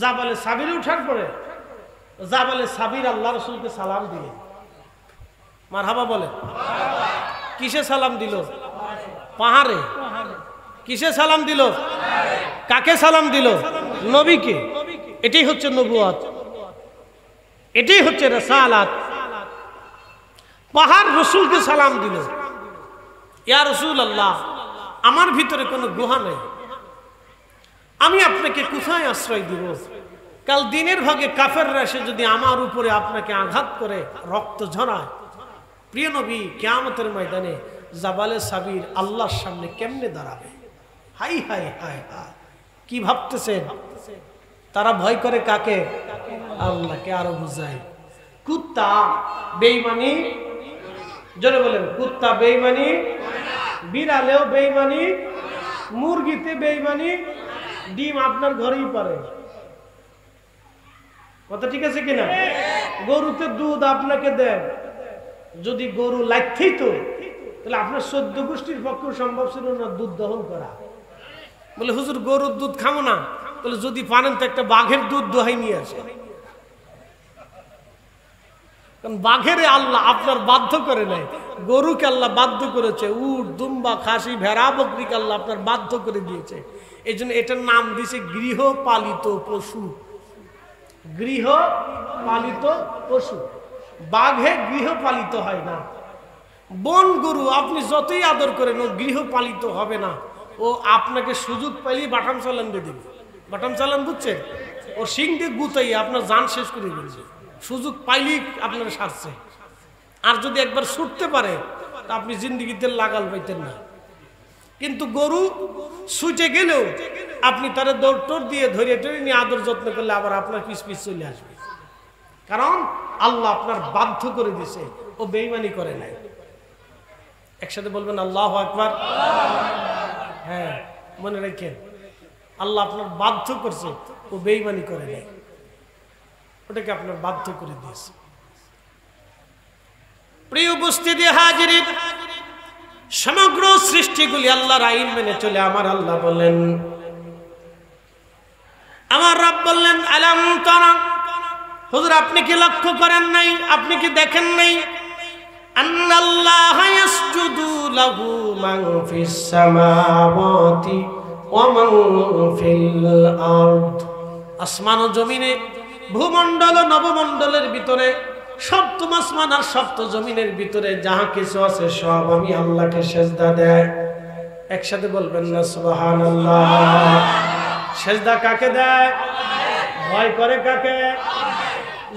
জাবালে সাবিরে উঠার পরে জাবালে সাবির আল্লাহ রাসূলকে সালাম দিলেন। মারহাবা বলেন। কিসে সালাম দিল? পাহাড়ে। কিসে সালাম দিল? কাকে সালাম দিল? নবীকে। এটাই হচ্ছে নবুয়ত, এটাই হচ্ছে রিসালাত। পাহাড় রাসূলকে সালাম দিল, ইয়া রাসূলুল্লাহ, আমার ভিতরে কোনো গুহা নেই, আমি আপনাকে কোথায় আশ্রয় দিব? কাল দিনের ভাগে কাফেররা এসে যদি আমার উপরে আপনাকে আঘাত করে রক্ত ঝরায়, প্রিয় নবী কিয়ামতের ময়দানে জাবালে সাবির আল্লাহর সামনে কেমনে দাঁড়াবে? হাই হাই হাই হাই, কি ভাবতেছেন? তারা ভয় করে কাকে? আল্লাহকে। আরো বুঝাই, কুত্তা বেঈমানি, জোরে বলেন, কুত্তা বেঈমানি, বিড়ালেও বেঈমানি, মুরগিতে বেঈমানি, ডিম আপনার ঘরেই পারে। কথা ঠিক আছে কিনা? গরুতে দুধ আপনাকে দেয়, যদি গরু লাগতেই তো তাহলে আপনার 14 গোষ্ঠীর পক্ষে সম্ভব ছিল না দুধ দহন করা। বলে হুজুর গরুর দুধ খাবো না, তাহলে যদি পারেন তো একটা বাঘের দুধ দোহাই নিয়ে আসে। কারণ বাঘের আল্লাহ আপনার বাধ্য করে নাই, গরুকে আল্লাহ বাধ্য করেছে, উট, দুম্বা, খাসি, ভেড়া, বকরিকে আল্লাহ আপনার বাধ্য করে দিয়েছে। এই জন্য এটার নাম দিয়েছে গৃহপালিত পশু। গৃহপালিত পশু। বাঘে গৃহপালিত হয় না। বন গরু আপনি যতই আদর করেন ও গৃহপালিত হবে না। ও আপনাকে সুযোগ পাইলেই বাটাম চালান দিয়ে দেবে। বাটাম চালান বুঝছেন? ও সিং দিয়ে গুতাই আপনার জান শেষ করে দিয়েছে। সুযোগ পাইলেই আপনার সারছে। আর যদি একবার ছুটতে পারে তা আপনি জিন্দিগিতে লাগাল পাইতেন না। কিন্তু গরু ছুটে গেলেও আপনি তারা দৌড় টোড় দিয়ে ধরে টরে নিয়ে আদর যত্ন করলে আবার আপনার পিছ পিছ চলে আসবে। কারণ আল্লাহ আপনার বাধ্য করে দিছে, ও বেঈমানি করে নাই। একসাথে বলবেন আল্লাহু আকবার। হ্যাঁ, মনে রাখেন, আল্লাহ আপনার বাধ্য করছে, ও বেঈমানি করে নাই, ওটাকে আপনার বাধ্য করে দিয়েছে। প্রিয় উপস্থিতি হাজিরিন, সমগ্র সৃষ্টিগুলি আল্লাহর আইন মেনে চলে। আমার আল্লাহ বলেন, আমার রব বললেন, আলাম তারা, হুজুর আপনি কি লক্ষ্য করেন নাই, আপনি কি দেখেন নাই, আন্নাল্লাহা ইয়াসজুদু লাহু মান ফিস সামাওয়াতি ওয়া মান ফিল আরদ। আসমান ও জমিনে, ভূমণ্ডল ও নবমণ্ডলের ভিতরে, সপ্তম আসমান আর সপ্তম জমিনের ভিতরে যাহা কিছু আছে সব আমি আল্লাহকে সেজদা দেয়। একসাথে বলবেন না সুবহানাল্লাহ। সেজদা কাকে দেয়? ভয় করে কাকে?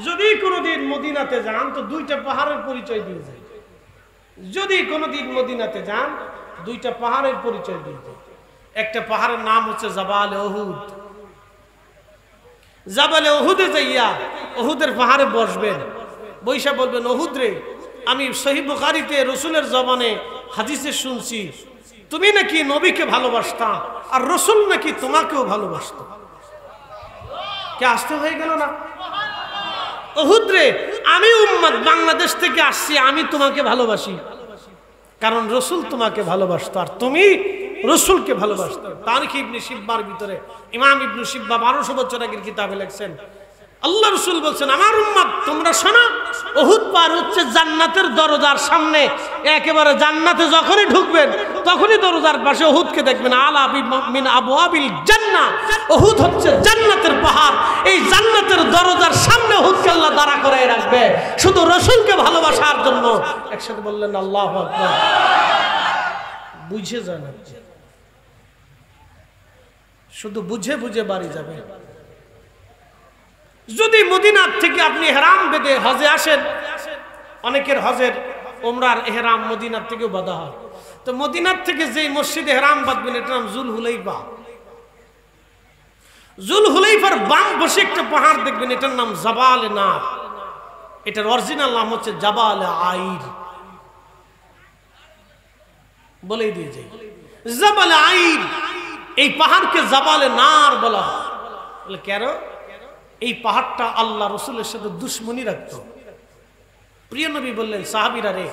যদি কোনোদিন মদিনাতে যান তো দুইটা পাহাড়ের পরিচয় দিয়ে যায়। যদি কোনোদিন মদিনাতে যান দুইটা পাহাড়ের পরিচয় দিয়ে যায়। একটা পাহাড়ের নাম হচ্ছে জাবালে উহুদ। জাবালে উহুদে যাইয়া উহুদের পাহাড়ে বসবেন, বৈশা বলবেন উহুদ রে, আমি সহিহ বুখারীতে রাসূলের জবানে হাদিসে শুনছি তুমি নাকি নবীকে ভালোবাসতা আর রাসূল নাকি তোমাকেও ভালোবাসতো। কে আসতে হয়ে গেল না? উহুদ রে, আমি উম্মত বাংলাদেশ থেকে আসছি, আমি তোমাকে ভালোবাসি কারণ রাসূল তোমাকে ভালোবাসতো আর তুমি রাসূলকে ভালোবাসতো। তারিখ ইবনে শিব্বার ভিতরে ইমাম ইবনে শিব্বা 1200 বছর আগের কিতাবে লিখছেন, আল্লাহ রাসূল বলছেন আমার উম্মত তোমরা শোনো, উহুদ পার হচ্ছে জান্নাতের দরজার সামনে, একেবারে জান্নাতে যখনই ঢুকবেন তখনই দরজার পাশে উহুদকে দেখবেন, আলা মিন আবওয়াবিল জান্নাহ, উহুদ হচ্ছে জান্নাতের পাহাড়, এই জান্নাতের দরজার সামনে উহুদকে আল্লাহ দাঁড়া করে রাখবে শুধু রাসূলকে ভালোবাসার জন্য। একসাথে বললেন আল্লাহু আকবার। বুঝে যান, শুধু বুঝে বুঝে বাড়ি যাবে। যদি মদিনার থেকে আপনি ইহরাম বেঁধে হজে আসেন, অনেকের হজের উমরার ইহরাম মদিনার থেকেও বাঁধা হয়, তো মদিনার থেকে যেই মসজিদে ইহরাম বাঁধবেন এটার নাম জুল হুলাইফা। জুল হুলাইফার বাম বসে একটা পাহাড় দেখবেন, এটার নাম জাবাল নার, এটার অরিজিনাল নাম হচ্ছে জাবাল আইর। বলেই দিয়ে যাই, জাবাল আইর, এই পাহাড়কে জাবাল নার বলা হয়। বলে কেন? এই পাহাড়টা আল্লাহ রাসূলের সাথে দুশমনি রাখত। প্রিয় নবী বললেন সাহাবীরা রে,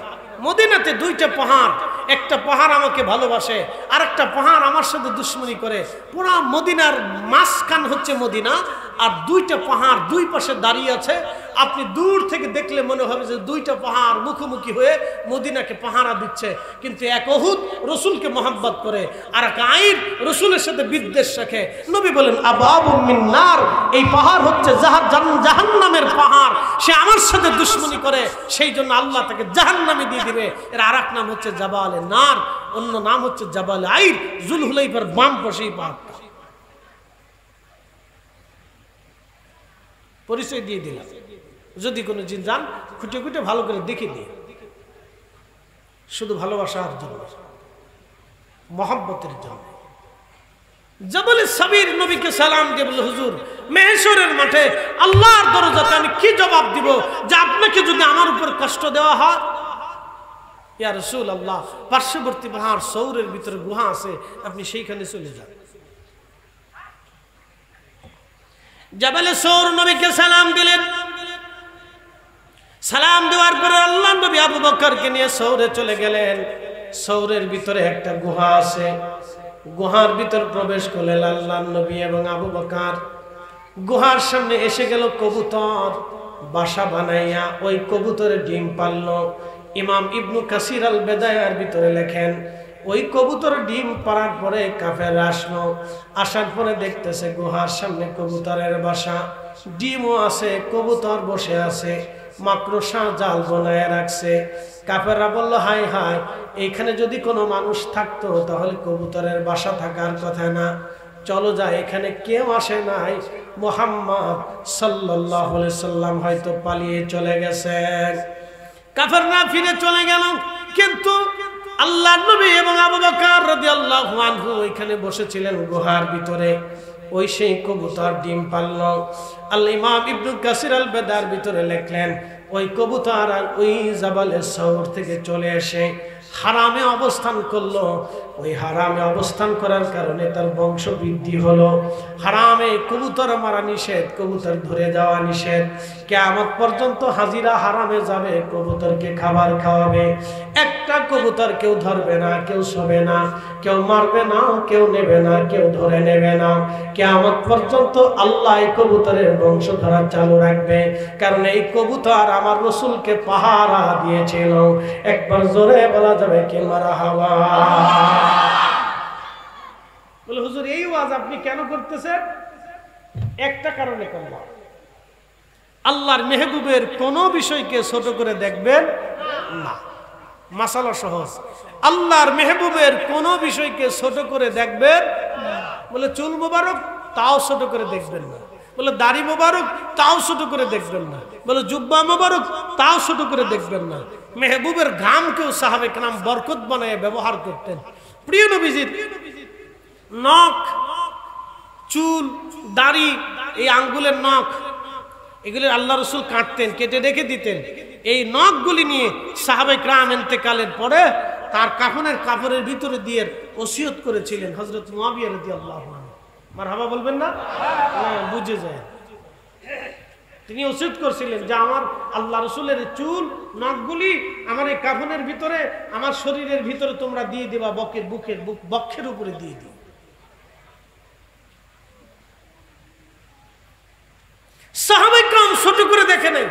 মদিনাতে দুইটা পাহাড়, একটা পাহাড় আমাকে ভালোবাসে আর একটা পাহাড় আমার সাথে দুশমনি করে। পুরা মদিনার মাঝখান হচ্ছে মদিনা আর দুইটা পাহাড় দুই পাশে দাঁড়িয়ে আছে, আপনি দূর থেকে দেখলে মনে হবে যে দুইটা পাহাড় মুখোমুখি হয়ে মদিনাকে পাহারা দিচ্ছে, কিন্তু এক উহুদ রাসূলকে মহব্বত করে আর এক আইর রাসূলের সাথে বিদ্বেষ রাখে। নবী বলেন আবাবুম মিন নার, এই পাহাড় হচ্ছে জাহান্নামের পাহাড়, সে আমার সাথে দুশমনি করে সেই জন্য আল্লাহ তাকে জাহান্নামে দিয়ে দিবে। এর আরেক নাম হচ্ছে জাবালে নার, অন্য নাম হচ্ছে জাবালে আইর। জুল হুলাইফার বাম পাশেই পাহাড়টা। পরিচয় দিয়ে দিলাম, যদি কোনো জিন যান খুঁটে খুঁটে ভালো করে দেখে দিয়ে, শুধু ভালোবাসার জন্য, মহব্বতের জন্য। জাবালে সাবির নবীকে সালাম দিয়ে বলল হুজুর মেহেশরের মাঠে আল্লাহর দরজাতে আমি কি জবাব দিব যে আপনাকে যদি আমার উপর কষ্ট দেওয়া হয়? ইয়া রাসূলুল্লাহ, পার্শ্ববর্তী পাহাড় সৌরের ভিতরে গুহা আছে, আপনি সেইখানে চলে যান। জাবালে সৌর নবীকে সালাম দিলেন। সালাম দেওয়ার পরে আল্লাহ নবী আবু বকরকে নিয়ে সৌরে চলে গেলেন। সৌরের ভিতরে একটা গুহা আছে, গুহার ভিতর প্রবেশ করলেন আল্লাহ নবী এবং আবু বকর। গুহার সামনে এসে গেল কবুতর, বাসা বানাইয়া ওই কবুতরের ডিম পারল। ইমাম ইবনু কাসির আল বেদায়ার ভিতরে লেখেন, ওই কবুতর ডিম পাড়ার পরে কাফের আসলো, আসার পরে দেখতেছে গুহার সামনে কবুতরের বাসা, ডিমও আছে, কবুতর বসে আছে, মাকড়সা জাল বানায় রাখছে। কাফেররা বলল হায় হায়, এইখানে যদি কোনো মানুষ থাকতো তাহলে কবুতরের বাসা থাকার কথা না, চলো যা, এখানে কেউ আসে নাই, মুহাম্মদ সাল্লাল্লাহু আলাইহি সাল্লাম হয়তো পালিয়ে চলে গেছেন। কাফেররা ফিরে চলে গেল, কিন্তু আল্লাহর নবী এবং আবু বকর রাদিয়াল্লাহু আনহু ওইখানে বসেছিলেন গুহার ভিতরে। ওই সেই কবুতর ডিম পারল। আল ইমাম ইবনু কাসির আল বেদার ভিতরে লিখলেন, ওই কবুতর আর ওই জাবালে সৌর থেকে চলে এসে হারামে অবস্থান করলো। ওই হারামে অবস্থান করার কারণে তার বংশ বৃদ্ধি হলো। হারামে কবুতর মারা নিষেধ, কবুতর ধরে যাওয়া নিষেধ। কিয়ামত পর্যন্ত হাজিরা হারামে যাবে, কবুতরকে খাবার খাওয়াবে। একটা কবুতর কেউ ধরবে না, কেউ শোবে না, কেউ মারবে না, কেউ নেবে না, কেউ ধরে নেবে না। কিয়ামত পর্যন্ত আল্লাহ এই কবুতরের বংশধারা চালু রাখবে, কারণ এই কবুতর আমার রাসূলকে পাহারা দিয়েছিল। একবার জোরে বলা যাবে কি মারহাবা। বলে হুজুর এই ওয়াজ আপনি কেন করতেছেন? একটা কারণে করলাম, আল্লাহর মেহবুবের কোন বিষয়কে ছোট করে দেখবেন না। মাসালা সহজ, আল্লাহর মেহবুবের কোন বিষয়কে ছোট করে দেখবেন। বলে চুল মোবারক, তাও ছোট করে দেখবেন না। বলে দাড়ি মোবারক, তাও ছোট করে দেখবেন না। বলে জুব্বা মোবারক, তাও ছোট করে দেখবেন না। মেহবুবের ঘামকেও সাহাবে কেরাম বরকত বানায় ব্যবহার করতেন। প্রিয় নবীজির নখ, চুল, দাড়ি, এই আঙ্গুলের নখ, এগুলি আল্লাহ রসুল কাটতেন, কেটে রেখে দিতেন। এই নখগুলি নিয়ে সাহাবে کرام ইন্তেকালের পরে তার কাফনের কাপড়ের ভিতরে দিয়ে ওসিয়ত করেছিলেন হযরত মুআবিয়া রাদিয়াল্লাহু আনহু। মারহাবা বলবেন না? হ্যাঁ, বুঝে যায়। তিনি ওসিয়ত করছিলেন যে আমার আল্লাহ রসুলের চুল নখগুলি আমার এই কাফনের ভিতরে, আমার শরীরের ভিতরে তোমরা দিয়ে দিবা, বক্ষের উপরে দিয়ে দিও। সাহাবে کرام ছোট করে দেখে নাই,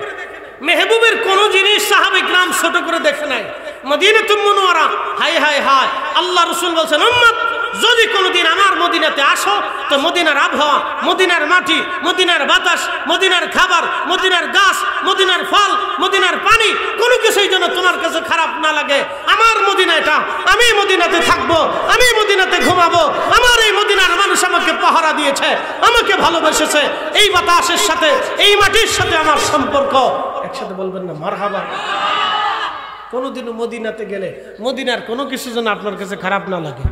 মেহবুবের কোন জিনিস সাহাবে کرام ছোট করে দেখে নাই। মদিনাতুল মুনওয়ারা, হায় হায় হায়, আল্লাহ রসুল বলছেন উম্মত যদি কোনোদিন আমার মদিনাতে আসো তো মদিনার আবহাওয়া, মদিনার মাটি, মদিনার বাতাস, মদিনার খাবার, মদিনার গাছ, মদিনার ফল, মদিনার পানি, কোনো কিছুই যেন তোমার কাছে খারাপ না লাগে। আমার মদিনা এটা, আমি মদিনাতে থাকবো, আমি মদিনাতে ঘুমাবো, আমার এই মদিনার মানুষ আমাকে পাহারা দিয়েছে, আমাকে ভালোবেসেছে, এই বাতাসের সাথে এই মাটির সাথে আমার সম্পর্ক। একসাথে বলবেন না মারহাবা? কোনোদিনও মদিনাতে গেলে মদিনার কোনো কিছু যেন আপনার কাছে খারাপ না লাগে।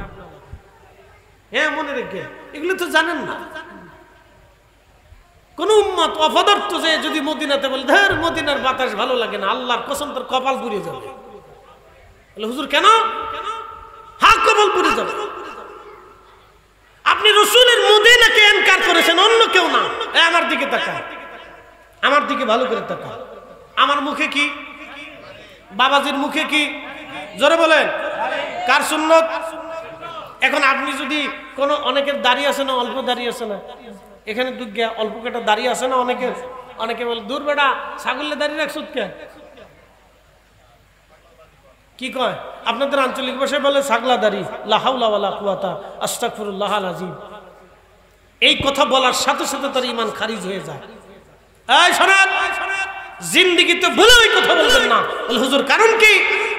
হ্যাঁ, মনে রেখে, এগুলো তো জানেন না। কোন উম্মত অপদার্থ যে যদি মদিনাতে বলে ধর মদিনার বাতাস ভালো লাগে না, আল্লাহর কসম তোর কপাল পুড়ে যাবে। হুজুর কেন? হ্যাঁ, কপাল পুড়ে যাবে। আপনি রসুলের মদিনাকে ইনকার করেছেন, অন্য কেউ না। আমার দিকে তাকান, আমার দিকে ভালো করে তাকান। আমার মুখে কি? বাবাজির মুখে কি? জোরে বলেন, কার সুন্নত? এখন আপনি যদি কোনো, অনেকের দাড়ি আছে না, অল্প দাড়ি আছে না, এখানে দুর্গা অল্প কেটা দাড়ি আছে না অনেকের, অনেকে বলে দূর বেটা ছাগলের দাড়ি রাখছুত কে? কি কয় আপনাদের আঞ্চলিক ভাষায় বলে ছাগলা দাড়ি। লা হাওলা ওয়ালা কুওয়াতা আস্তাগফিরুল্লাহাল আযীম। এই কথা বলার সাথে সাথে তার ঈমান খারিজ হয়ে যায়। এই শোনেন, জিন্দেগিতে বলে ওই কথা বলবেন না। হুজুর কারণ কি?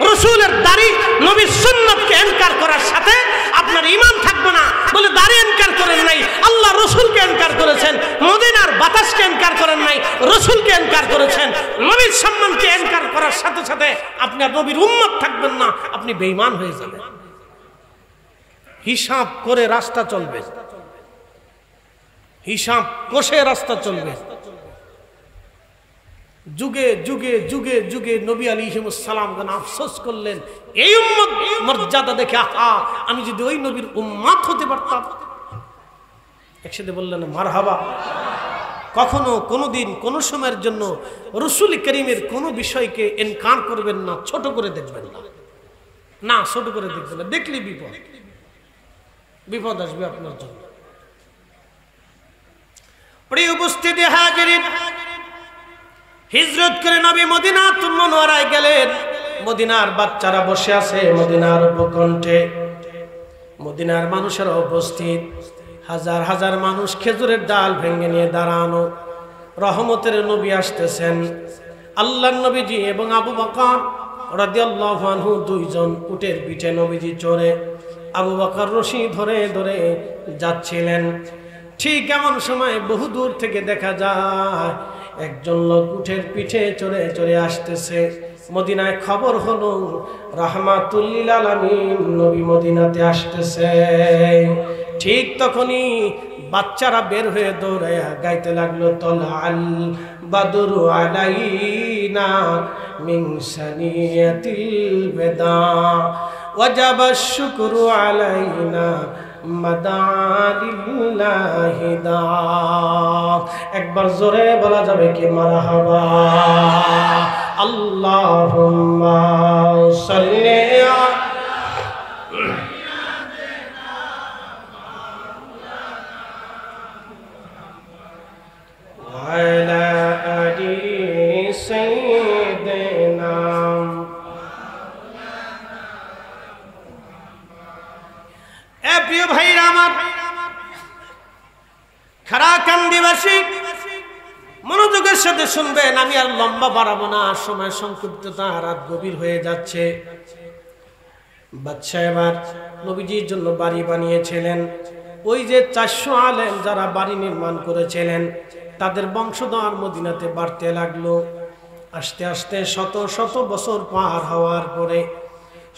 রসুলের দাড়ি, নবীর সুন্নাতকে ইনকার করার সাথে আপনার ঈমান থাকবে না। বলে দাড়ি ইনকার করেন নাই, আল্লাহ রসুলকে ইনকার করেছেন। মদিনার বাতাসকে ইনকার করেন নাই, রসুলকে ইনকার করেছেন। নবীর সম্মানকে ইনকার করার সাথে সাথে আপনি আর নবীর উম্মত থাকবেন না, আপনি বেঈমান হয়ে যাবেন। হিসাব করে রাস্তা চলবে, হিসাব কষে রাস্তা চলবে। যুগে যুগে যুগে যুগে নবী আলাইহিস সালাম গান আফসোস করলেন, এই উম্মত মর্যাদা দেখে আহা আমি যদি ওই নবীর উম্মত হতে পারতাম। একসাথে বললেন মারহাবা। কখনো কোনোদিন কোনো সময়ের জন্য রাসূল করিমের কোনো বিষয়কে ইনকার করবেন না, ছোট করে দেখবেন না। না, ছোট করে দেখবেন না, দেখলে বিপদ, বিপদ আসবে আপনার জন্য। প্রিয় উপস্থিতি হাজিরিন, হিজরত করে নবী মদিনাতুল মুনওয়ারায় গেলেন। মদিনার বাচ্চারা বসে আছে মদিনার উপকণ্ঠে, মদিনার মানুষেরা উপস্থিত, হাজার হাজার মানুষ খেজুরের ডাল ভেঙে নিয়ে দাঁড়ানো। রহমতের নবী আসতেছেন। আল্লাহর নবীজি এবং আবু বকর রাদিয়াল্লাহু আনহু দুইজন উটের পিঠে নবীজি চড়ে, আবু বকর রশি ধরে ধরে যাচ্ছিলেন। ঠিক এমন সময় বহু দূর থেকে দেখা যায় একজন লোক উটের পিঠে চড়ে চড়ে আসতেছে। মদিনায় খবর হলো রাহমাতুল লিল আলামিন নবী মদিনাতে আসতেছে। ঠিক তখনই বাচ্চারা বের হয়ে দৌড়ে গাইতে লাগলো, তলাল বাদরু আলাইনা মিন সানিয়াতিল বেদা ওয়াজাবা শুকরু আলাইনা মাদালিল্লাহিদা। একবার জোরে বলা যাবে কি মারহাবা? আল্লাহুম্মা সাল্লি আলা আলি সাইয়্যিদিনা। এ প্রিয় ভাইরা আমার, খারাকান্দিবাসী মনোযোগের সাথে শুনবেন, আমি আর লম্বা বাড়াবো না, সময় সংক্ষিপ্ততা, রাত গভীর হয়ে যাচ্ছে। বাদশা এবার নবীজির জন্য বাড়ি বানিয়েছিলেন। ওই যে 400 আলেম যারা বাড়ি নির্মাণ করেছিলেন তাদের বংশধর মদিনাতে বাড়তে লাগলো। আস্তে আস্তে শত শত বছর পার হওয়ার পরে,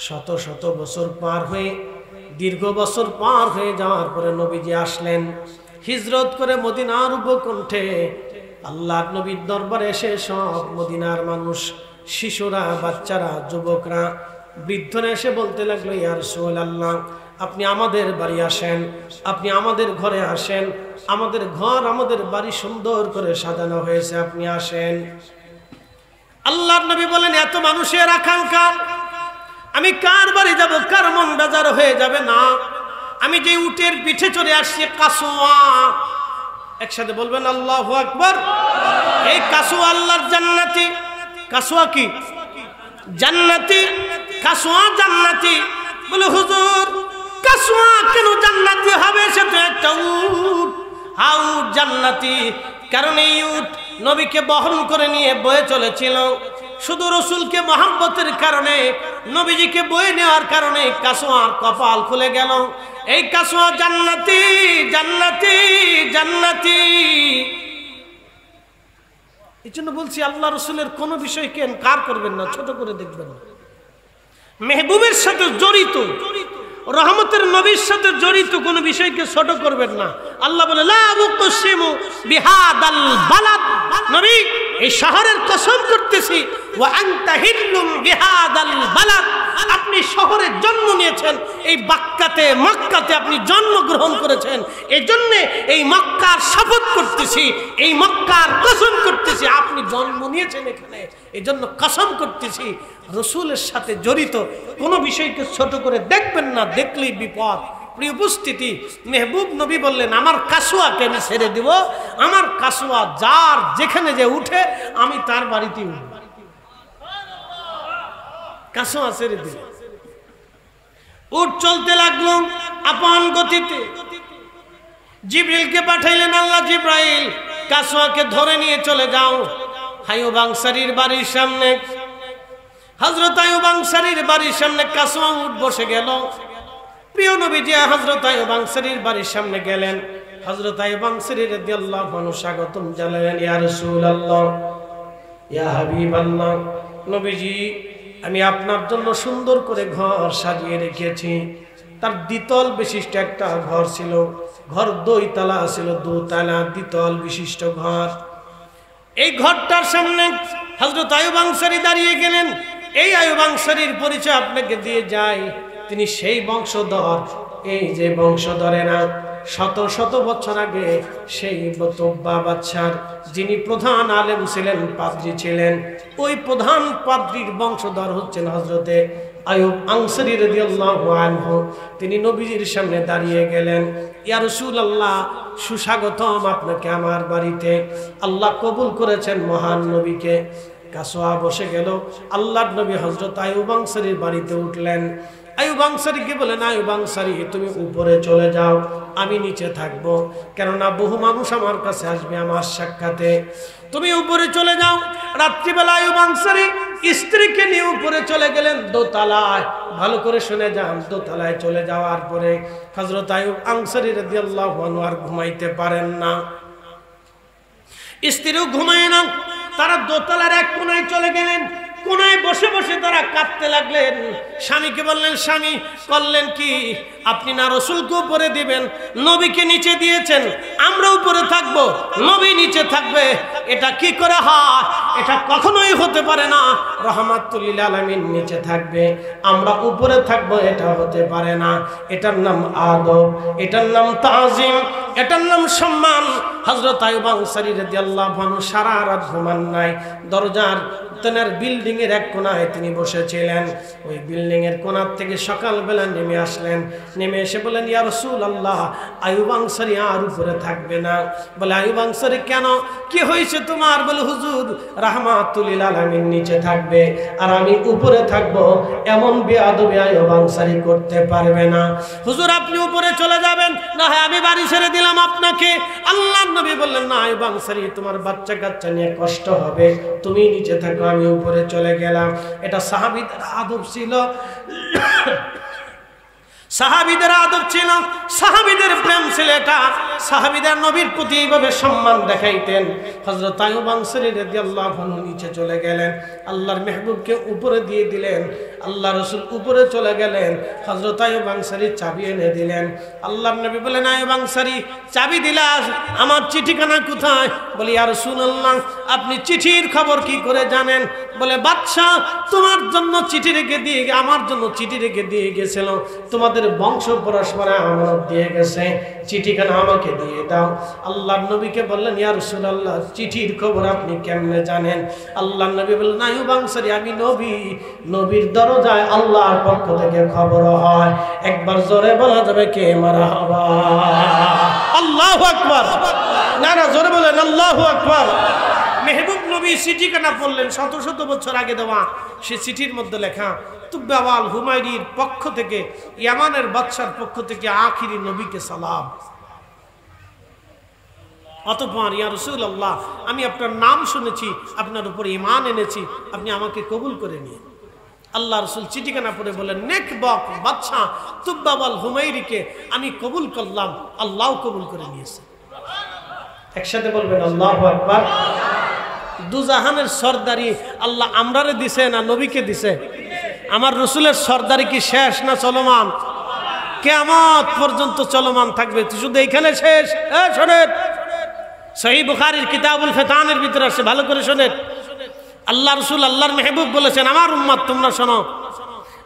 শত শত বছর পার হয়ে, দীর্ঘ বছর পার হয়ে যাওয়ার পরে নবীজি আসলেন হিজরত করে মদিনার উপকণ্ঠে। আল্লাহর নবীর দরবারে এসে সব মদিনার মানুষ, শিশুরা, বাচ্চারা, যুবকরা, বৃদ্ধরা এসে বলতে লাগলো, ইয়া রাসূলুল্লাহ, আপনি আমাদের বাড়ি আসেন, আপনি আমাদের ঘরে আসেন, আমাদের ঘর আমাদের বাড়ি সুন্দর করে সাজানো হয়েছে, আপনি আসেন। আল্লাহর নবী বলেন, এত মানুষের আকাঙ্ক্ষা, আমি কার বাড়ি যাব, কার মন বেজার হয়ে যাবে না? আমি যে উটের পিঠে চড়ে আসছি, কাসওয়া, একসাথে বলবেন আল্লাহু আকবার। এই কাসওয়া আল্লাহর জান্নাতি। কাসওয়া কি? জান্নাতি। কাসওয়া জান্নাতি। বলে হুজুর, কাসওয়া কেন জান্নাতি হবে? সে তো একটা উট। হ্যাঁ, উট জান্নাতি, কারণ এই উট নবীকে বহন করে নিয়ে বয়ে চলেছিল। শুধু রসুলকে মহব্বতের কারণে, নবীজিকে বয়ে নেওয়ার কারণে কাসওয়ার কপাল খুলে গেল। এই কাসওয়া জান্নাতি, জান্নাতি, জান্নাতি। এই জন্য বলছি, আল্লাহ রসুলের কোন বিষয়কে কার করবেন না, ছোট করে দেখবেন না। মেহবুবের সাথে জড়িত, রহমতের নবীর সাথে জড়িত কোন বিষয়কে ছোট করবেন না। আল্লাহ বলে, লা উকসিমু বিহাদাল বালাদ, নবী এই শহরের কসম করতেছি, ওয়া আনতা হিল্লুম বিহাদাল বালাদ, আপনি শহরে জন্ম নিয়েছেন, এই বাক্কাতে, মক্কাতে আপনি জন্মগ্রহণ করেছেন, এই জন্য এই মক্কার শপথ করতেছি, এই মক্কার কসম করতেছি, আপনি জন্ম নিয়েছেন এখানে, এই জন্য কসম করতেছি। রসুলের সাথে জড়িত কোনো বিষয়কে ছোট করে দেখবেন না, দেখলেই বিপদ। প্রিয় উপস্থিতি, মেহবুব নবী বললেন, আমার কাসওয়াকে আমি ছেড়ে দিব, আমার কাসওয়া যার যেখানে যে উঠে আমি তার বাড়িতে উঠব। কাসওয়া ছেড়ে দিল, উট চলতে লাগলো আপন গতিতে। জিবরিলকে পাঠাইলেন আল্লাহ, জিব্রাইল কাসওয়াকে ধরে নিয়ে চলে যাও আইয়ুব আনসারীর বাড়ির সামনে। হযরত আইয়ুব আনসারীর বাড়ির সামনে কাসওয়া উট বসে গেল। প্রিয় নবীজি হযরত আইয়ুব আনসারীর বাড়ির সামনে গেলেন। হযরত আইয়ুব আনসারী রাদিয়াল্লাহু আনহু স্বাগতম জানালেন, ইয়া রাসূলুল্লাহ, ইয়া হাবিবাল্লাহ, নবীজি আমি আপনার জন্য সুন্দর করে ঘর সাজিয়ে রেখেছি। তার দ্বিতল বিশিষ্ট একটা ঘর ছিল, ঘর দুইতলা ছিল, দুতলা দ্বিতল বিশিষ্ট ঘর। এই ঘরটার সামনে হযরত আইয়ুব আনসারী দাঁড়িয়ে গেলেন। এই আইয়ুব আনসারীর পরিচয় আপনাকে দিয়ে যায়, তিনি সেই বংশধর, এই যে বংশধরেরা শত শত বছর আগে সেই বতব্বা বাদশার যিনি প্রধান আলেম ছিলেন, পাদ্রী ছিলেন, ওই প্রধান পাদ্রীর বংশধর হচ্ছেন হযরতে আইয়ুব আনসারী রাদিয়াল্লাহু আনহু। তিনি নবীজির সামনে দাঁড়িয়ে গেলেন, ইয়া রাসূলুল্লাহ, সুস্বাগতম আপনাকে আমার বাড়িতে, আল্লাহ কবুল করেছেন মহান নবীকে। কাসওয়া বসে গেল। আল্লাহর নবী হযরত আইয়ুব আনসারীর বাড়িতে উঠলেন। আইয়ুব আনসারীকে বলেন, আইয়ুব আনসারী তুমি উপরে চলে যাও, আমি নিচে থাকবো, কেননা বহু মানুষ আমার কাছে আসবে আমার সাক্ষাতে, তুমি উপরে চলে যাও। রাত্রিবেলা আইয়ুব আনসারী স্ত্রীকে নিয়ে উপরে চলে গেলেন দোতলায়। ভালো করে শুনে যান, দোতলায় চলে যাওয়ার পরে হযরত আইয়ুব আনসারী রাদিয়াল্লাহু আনহু আর ঘুমাইতে পারেন না, স্ত্রীও ঘুমায় না। তারা দোতলার এক কোনায় চলে গেলেন। কোনায় বসে বসে তারা কাঁদতে লাগলেন। স্বামীকে বললেন, স্বামী করলেন কি? আপনি না রসুলকে উপরে দিবেন, নবীকে নিচে দিয়েছেন, আমরা উপরে থাকবো, নবী নিচে থাকবে, এটা কি করে হয়? এটা কখনোই হতে পারে না। রাহমাতুল লিল আলামিন নিচে থাকবে, আমরা উপরে থাকবো, এটা হতে পারে না। এটার নাম আদব, এটার নাম তাজিম, এটার নাম সম্মান। হযরত আইয়ুব আনসারী রাদিয়াল্লাহু আনহু সারা রাত ঘুমান নাই। দরজার তেনার বিল্ডিং এর এক কোনায় তিনি বসেছিলেন। ওই বিল্ডিং এর কোণার থেকে সকালবেলা নেমে আসলেন। নেমে এসে বলেন, ইয়া রাসূলুল্লাহ, আইয়ুব আনসারী আর উপরে থাকবে না। বলে, আইয়ুব আনসারী কেন, কি হয়েছে তোমার? বলে, হুজুর রাহমাতুল লিল আলামিন নিচে থাকবে আর আমি উপরে থাকবো, এমন বেয়াদবি আইয়ুব আনসারী করতে পারবে না। হুজুর আপনি উপরে চলে যাবেন, না হয় আমি বাড়ি ছেড়ে দিলাম আপনাকে। আল্লাহর নবী বললেন, না আইয়ুব আনসারী, তোমার বাচ্চা কাচ্চা নিয়ে কষ্ট হবে, তুমি নিচে থাকো, আমি উপরে চলে গেলাম। এটা সাহাবীদের আদব ছিল। সাহাবীদের আদব ছিল, সাহাবীদের প্রেম ছিল এটা। সাহাবীদের নবীর প্রতি এইভাবে সম্মান দেখাইতেন। হযরত আইয়ুব আনসারী রাদিয়াল্লাহু আনহু নিচে চলে গেলেন, আল্লাহর মেহবুবকে উপরে দিয়ে দিলেন। আল্লাহ রাসূল উপরে চলে গেলেন, হযরত আইয়ুব আনসারী চাবি এনে দিলেন। আল্লাহর নবী বলেন, আইয়ুব আনসারী চাবি দিলা, আমার চিঠিখানা কোথায়? বলি, ইয়া রাসূলুল্লাহ, আপনি চিঠির খবর কি করে জানেন? বলে, বাদশা তোমার জন্য চিঠি রেখে দিয়ে, আমার জন্য চিঠি রেখে দিয়ে গেছিল, তোমাদের বংশ পরস্পরে আমানত দিয়ে গেছে, চিঠিখানা আমাকে দিয়ে দাও। আল্লাহর নবীকে বললেন, ইয়া রাসূলুল্লাহ, চিঠির খবর আপনি কেমনে জানেন? আল্লাহর নবী বললেন, আইয়ুব আনসারী, আমি নবী, নবীর দরজায় আল্লাহর পক্ষ থেকে খবর হয়। একবার জোরে বলা যাবে কে মারহাবা? আল্লাহু আকবার। না না, জোরে বলেন আল্লাহু আকবার। মেহবুব নবী চিঠিখানা পড়লেন, শত শত বছর আগে দেওয়া। সে চিঠির মধ্যে লেখা, তুব্বাওয়াল হুমায়রির পক্ষ থেকে, ইয়ামানের বাদশার পক্ষ থেকে আখিরি নবীকে সালাম। অতঃপর ইয়া রাসূলুল্লাহ, আমি আপনার নাম শুনেছি, আপনার উপর ঈমান এনেছি, আপনি আমাকে কবুল করে নিন। আল্লাহ রাসূল চিঠিখানা পড়ে বলেন, নেক বক বাদশা তুব্বাওয়াল হুমায়রিকে আমি কবুল করলাম, আল্লাহ কবুল করে নিয়েছে। একসাথে বলবেন আল্লাহু আকবার। দুজাহানের সরদারি আল্লাহ আমরারে দিছে না নবীকে দিছে? আমার রাসূলের সরদারি কি শেষ না চলমান? কিয়ামত পর্যন্ত চলমান থাকবে। শুধু এইখানে শেষ? শোনেন, সহিহ বুখারীর কিতাবুল ফিতানের ভিতরে আছে, ভালো করে শোনেন। আল্লাহ রাসূল, আল্লাহর মেহবুব বলেছেন, আমার উম্মত তোমরা শোনো,